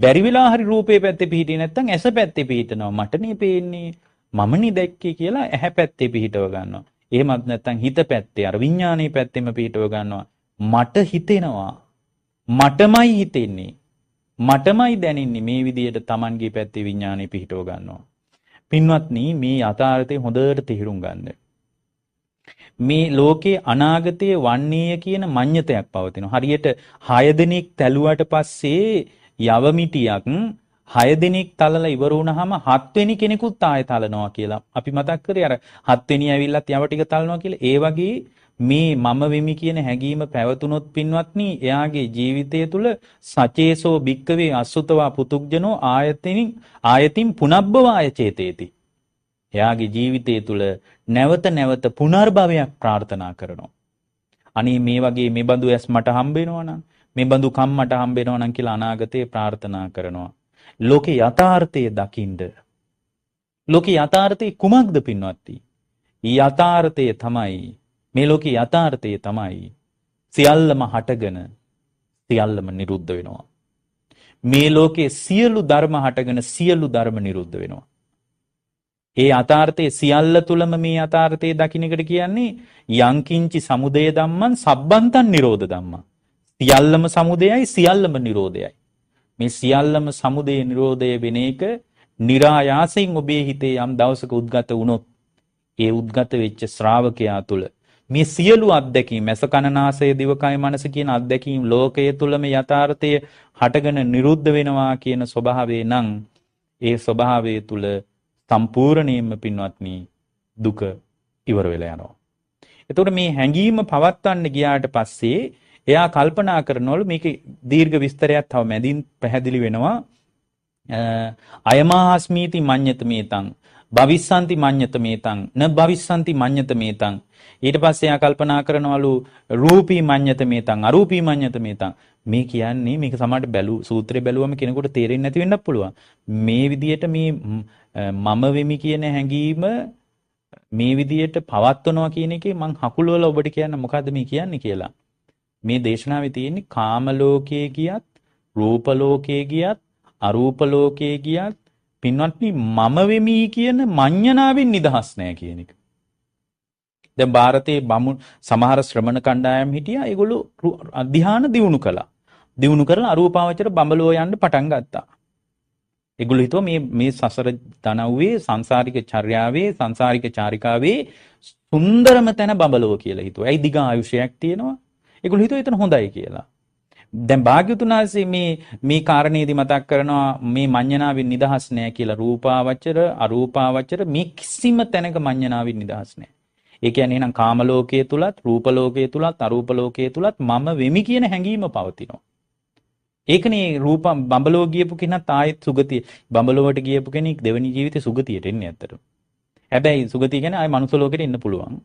බැරි වෙලා හරි රූපේ පැත්තේ පිහිටියේ නැත්නම් ඇස පැත්තේ පිහිටනවා. මටනේ පේන්නේ, මමනේ දැක්කේ කියලා ඇහැ පැත්තේ පිහිටව ගන්නවා. එහෙමත් නැත්නම් හිත පැත්තේ අර විඥානයේ පැත්තෙම පිටව ගන්නවා. මට හිතෙනවා. මටමයි හිතෙන්නේ. මටමයි දැනෙන්නේ මේ විදිහට Tamanගේ පැත්තේ විඥානය පිටව ගන්නවා. පින්වත්නි මේ යථාර්ථය හොඳට තේරුම් ගන්න. මේ ලෝකේ අනාගතයේ වන්නේය කියන මඤ්ඤතයක් පවතිනවා. හරියට 6 දෙනෙක් තැළුවට පස්සේ යවමිටියක් 6 දෙනෙක් තලලා ඉවර වුණාම 7 වෙනි කෙනෙකුත් ආයෙ තලනවා කියලා. අපි මතක් කරේ අර 7 වෙනි ඇවිල්ලත් යව ටික තලනවා කියලා. ඒ වගේ මේ මම වෙමි කියන හැඟීම පැවතුනොත් පින්වත්නි එයාගේ ජීවිතය තුළ සචේසෝ භික්කවේ අසුතවා පුතුග්ජනෝ ආයතින් පුනබ්බවාය චේතේති. එයාගේ ජීවිතය තුළ නැවත නැවත පුනර්භවයක් ප්‍රාර්ථනා කරනවා. අනේ මේ වගේ මේ බඳු ඇස් මට හම්බ වෙනවා නම් මේ බඳු කම් මට හම්බ වෙනවා නම් කියලා අනාගතේ ප්‍රාර්ථනා කරනවා. ලෝකේ යථාර්ථය දකින්න. ලෝකේ යථාර්ථය කුමක්ද පින්වත්නි? යථාර්ථය තමයි මේ ලෝකේ යථාර්ථය තමයි සියල්ලම හටගෙන සියල්ලම නිරුද්ධ වෙනවා. මේ ලෝකේ සියලු ධර්ම හටගෙන සියලු ධර්ම නිරුද්ධ වෙනවා. ඒ යථාර්ථයේ සියල්ල තුලම මේ යථාර්ථයේ දකින්න එකට කියන්නේ යංකින්චි සමුදය ධම්මං සබ්බන්තං නිරෝධ ධම්මං. සියල්ලම සමුදයයි සියල්ලම නිරෝධයයි. මේ සියල්ලම සමුදය නිරෝධය වෙන එක નિરાයාසයෙන් ඔබේ හිතේ යම් දවසක උද්ගත වුණොත් ඒ උද්ගත වෙච්ච ශ්‍රාවකයා තුල මේ සියලු අත්දැකීම් ඇස කන නාසය දිවකය මනස කියන අත්දැකීම් ලෝකයේ තුලම යථාර්ථය හටගෙන නිරුද්ධ වෙනවා කියන ස්වභාවය නම් ඒ ස්වභාවය තුල සම්පූර්ණයෙන්ම පින්වත්නි දුක ඉවර වෙලා යනවා. එතකොට මේ හැඟීම පවත්වන්න ගියාට පස්සේ එයා කල්පනා කරනවලු මේක දීර්ඝ විස්තරයක් තව මැදින් පැහැදිලි වෙනවා. අයමාස්මීති මඤ්ඤත මේතං භවිස්සanti මඤ්ඤත මේතං න භවිස්සanti මඤ්ඤත මේතං. ඊට පස්සේ එයා කල්පනා කරනවලු රූපී මඤ්ඤත මේතං අරූපී මඤ්ඤත මේතං. මේ කියන්නේ මේක සමහරට සූත්‍රය බැලුවම කෙනෙකුට තේරෙන්නේ නැති වෙන්නත් පුළුවන්. මේ විදියට මේ මම වෙමි කියන හැඟීම මේ විදියට පවත්වනවා කියන එකේ මං හකුලවල ඔබට කියන්න මොකද්ද මේ කියන්නේ කියලා. මේ දේශනාවේ තියෙන්නේ කාම ලෝකයේ ගියත් රූප ලෝකයේ ගියත් අරූප ලෝකයේ ගියත් පින්වත්නි මම වෙමි කියන මඤ්ඤණාවෙන් නිදහස් නැහැ කියන එක. දැන් ಭಾರತයේ සමහර ශ්‍රමණ කණ්ඩායම් හිටියා. ඒගොල්ලෝ ධ්‍යාන දියුණු කළා. දියුණු කරලා අරූපාවචර බඹලෝ යන්න පටන් ගත්තා. ඒගොල්ලෝ හිතුවා මේ සසර ධනව්වේ සංසාරික චර්යාවේ සංසාරික චාරිකාවේ සුන්දරම තැන බඹලෝ කියලා හිතුවා. ඇයි දිග ආයුෂයක් තියෙනවා. ඒගොල්ලෝ හිතුවා එතන හොඳයි කියලා. දැන් භාග්‍යවතුන් වහන්සේ මේ කාරණේදී මතක් කරනවා මේ මඤ්ඤණාවෙන් නිදහස් නැහැ කියලා. රූපාවචර අරූපාවචර මේ කිසිම තැනක මඤ්ඤණාවෙන් නිදහස් නැහැ. ඒ කියන්නේ එහෙනම් කාම ලෝකයේ තුලත් රූප ලෝකයේ තුලත් අරූප ලෝකයේ තුලත් මම වෙමි කියන හැඟීම පවතිනවා. ඒකනේ රූප බඹලෝ ගියපු කෙනත් ආයෙත් සුගතිය බඹලෝවට ගියපු කෙනෙක් දෙවෙනි ජීවිතේ සුගතියට එන්නේ ඇත්තට. හැබැයි සුගතිය කියන්නේ ආයෙ මනුස්ස ලෝකෙට එන්න පුළුවන්.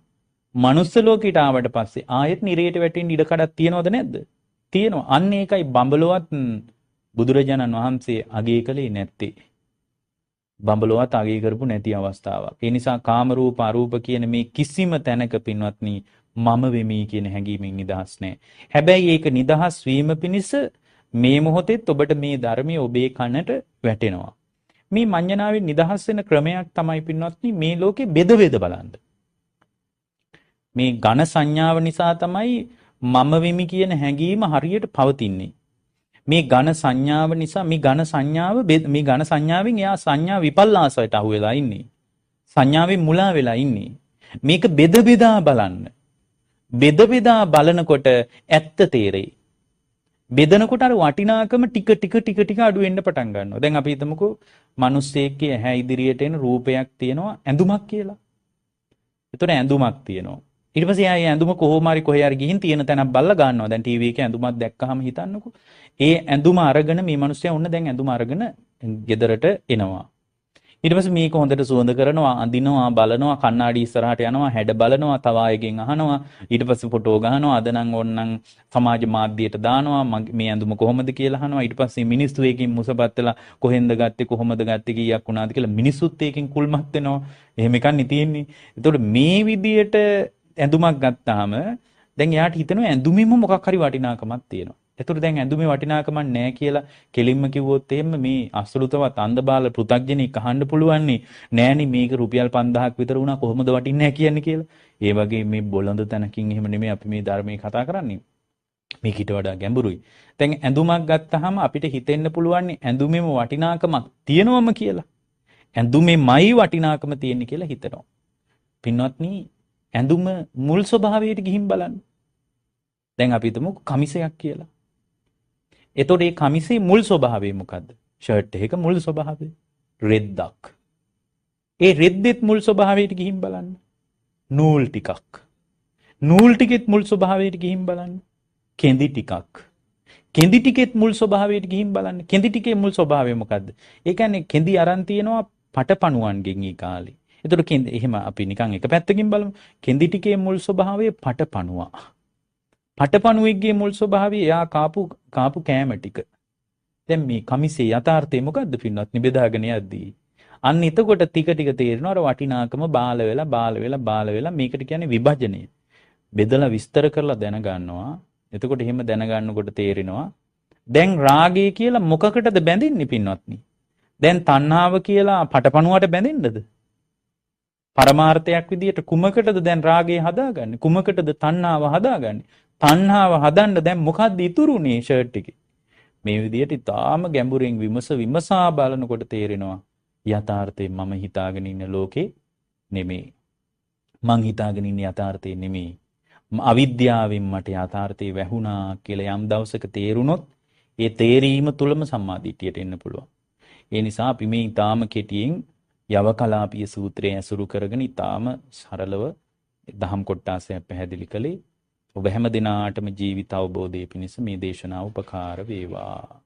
මනුස්ස ලෝකෙට ආවට පස්සේ ආයෙත් නිරේට වැටෙන්න ඉඩ කඩක් තියනවද නැද්ද? තියෙනවා. අන්න ඒකයි බඹලොවත් බුදුරජාණන් වහන්සේ අගය කළේ නැත්තේ. බඹලොවත් අගය කරපු නැති අවස්ථාවක්. ඒ නිසා කාම රූප අරූප කියන මේ කිසිම තැනක පින්වත්නි මම වෙමි කියන හැඟීමෙන් නිදහස් නැහැ. හැබැයි ඒක නිදහස් වීම පිණිස මේ මොහොතේත් ඔබට මේ ධර්මයේ ඔබේ කනට වැටෙනවා. මේ මඤ්ඤණාවෙන් නිදහස් වෙන ක්‍රමයක් තමයි පින්වත්නි මේ ලෝකේ බෙද බලන්න. මේ ඝන සංඥාව නිසා තමයි මම වෙමි කියන හැඟීම හරියට පවතින්නේ. මේ ඝන සංඥාව නිසා මේ ඝන සංඥාවෙන් එයා සංඥා විපල්ලාසයට අහු වෙලා ඉන්නේ. සංඥාවෙන් මුලා වෙලා ඉන්නේ. මේක බෙද බලන්න. බෙද බලනකොට ඇත්ත තේරෙයි. බෙදනකොට අර වටිනාකම ටික අඩු වෙන්න පටන් ගන්නවා. දැන් අපි හිතමුකෝ මිනිස්සෙක්ගේ ඇහැ ඉදිරියට එන රූපයක් තියෙනවා ඇඳුමක් කියලා. ඒතර ඇඳුමක් තියෙනවා. ඊට පස්සේ ආයේ ඇඳුම කොහොම හරි කොහේ හරි ගිහින් තියෙන තැනක් බල්ලා ගන්නවා. දැන් ටීවී එකේ ඇඳුමක් දැක්කහම හිතන්නකෝ. ඒ ඇඳුම අරගෙන මේ මිනිස්සයා ඔන්න දැන් ඇඳුම අරගෙන ගෙදරට එනවා. ඊට පස්සේ මේක හොඳට සුවඳ කරනවා, අඳිනවා, බලනවා, කණ්ණාඩි ඉස්සරහට යනවා, හැඩ බලනවා, තව අයගෙන් අහනවා. ඊට පස්සේ ෆොටෝ ගහනවා. අද නම් ඕන්නම් සමාජ මාධ්‍යයට දානවා. මේ ඇඳුම කොහොමද කියලා අහනවා. ඊට පස්සේ මිනිස්සු එකකින් මුසපත් වෙලා කොහෙන්ද ගත්තේ, කොහොමද ගත්තේ, කීයක් වුණාද කියලා මිනිස්සුත් එකකින් කුල්මත් වෙනවා. එහෙම එකක් නේ තියෙන්නේ. ඒතකොට මේ විදියට ඇඳුමක් ගත්තාම දැන් එයාට හිතෙනවා ඇඳුමෙම මොකක් හරි වටිනාකමක් තියෙනවා. එතකොට දැන් ඇඳුමේ වටිනාකමක් නැහැ කියලා කෙලින්ම කිව්වොත් එහෙම මේ අසෘතවත් අන්ධබාල පෘථග්ජනෙක් අහන්න පුළුවන් නෑනේ මේක රුපියල් 5000ක් විතර වුණා කොහොමද වටින්නේ නැහැ කියන්නේ කියලා. ඒ වගේ මේ බොළඳ තැනකින් එහෙම නෙමෙයි අපි මේ ධර්මයේ කතා කරන්නේ. මේකට වඩා ගැඹුරුයි. දැන් ඇඳුමක් ගත්තාම අපිට හිතෙන්න පුළුවන් ඇඳුමේම වටිනාකමක් තියෙනවම කියලා. ඇඳුමේමයි වටිනාකම තියෙන්නේ කියලා හිතනවා. පින්වත්නි ඇඳුම මුල් ස්වභාවයට ගිහින් බලන්න. දැන් අපි හිතමු කමිසයක් කියලා. එතකොට මේ කමිසේ මුල් ස්වභාවය මොකද්ද? ෂර්ට් එකක මුල් ස්වභාවය රෙද්දක්. ඒ රෙද්දෙත් මුල් ස්වභාවයට ගිහින් බලන්න. නූල් ටිකක්. නූල් ටිකෙත් මුල් ස්වභාවයට ගිහින් බලන්න. කෙඳි ටිකක්. කෙඳි ටිකෙත් මුල් ස්වභාවයට ගිහින් බලන්න. කෙඳි ටිකේ මුල් ස්වභාවය මොකද්ද? ඒ කියන්නේ කෙඳි අරන් තියෙනවා පටපණුවන්ගෙන් ඊ කාලේ. එතකොට කෙඳි එහෙම අපි නිකන් එක පැත්තකින් බලමු. කෙඳි ටිකේ මුල් ස්වභාවය පටපණුවා. පටපණුවෙක්ගේ මුල් ස්වභාවය එයා කාපු කෑම ටික. දැන් මේ කමිසේ යථාර්ථය මොකද්ද පින්වත්නි බෙදාගෙන යද්දී? අන්න එතකොට ටික ටික තේරෙනවා අර වටිනාකම බාල වෙලා මේකට කියන්නේ විභජනය. බෙදලා විස්තර කරලා දැනගන්නවා. එතකොට එහෙම දැනගන්නකොට තේරෙනවා දැන් රාගය කියලා මොකකටද බැඳින්නේ පින්වත්නි? දැන් තණ්හාව කියලා පටපණුවට බැඳෙන්නද? පරමාර්ථයක් විදියට කුමකටද දැන් රාගය හදාගන්නේ? කුමකටද තණ්හාව හදාගන්නේ? තණ්හාව හදන්න දැන් මොකද්ද ඉතුරුනේ ෂර්ට් එකේ? මේ විදියට ඊටාම ගැඹුරින් විමසා බලනකොට තේරෙනවා යථාර්ථය මම හිතාගෙන ඉන්න ලෝකේ නෙමෙයි. මං හිතාගෙන ඉන්න යථාර්ථය නෙමෙයි. අවිද්‍යාවෙන් මට යථාර්ථය වැහුණා කියලා යම් දවසක තේරුනොත් ඒ තේරීම තුලම සම්මාදිටියට එන්න පුළුවන්. ඒ නිසා අපි මේ ඊටාම කෙටියෙන් යවකලාපීය සූත්‍රය ඇසුරු කරගෙන ඊටාම සරලව දහම් කොටාසයක් පැහැදිලි කළේ. ඔබ හැම දිනාටම ජීවිත අවබෝධය පිණිස මේ දේශනාව උපකාර වේවා.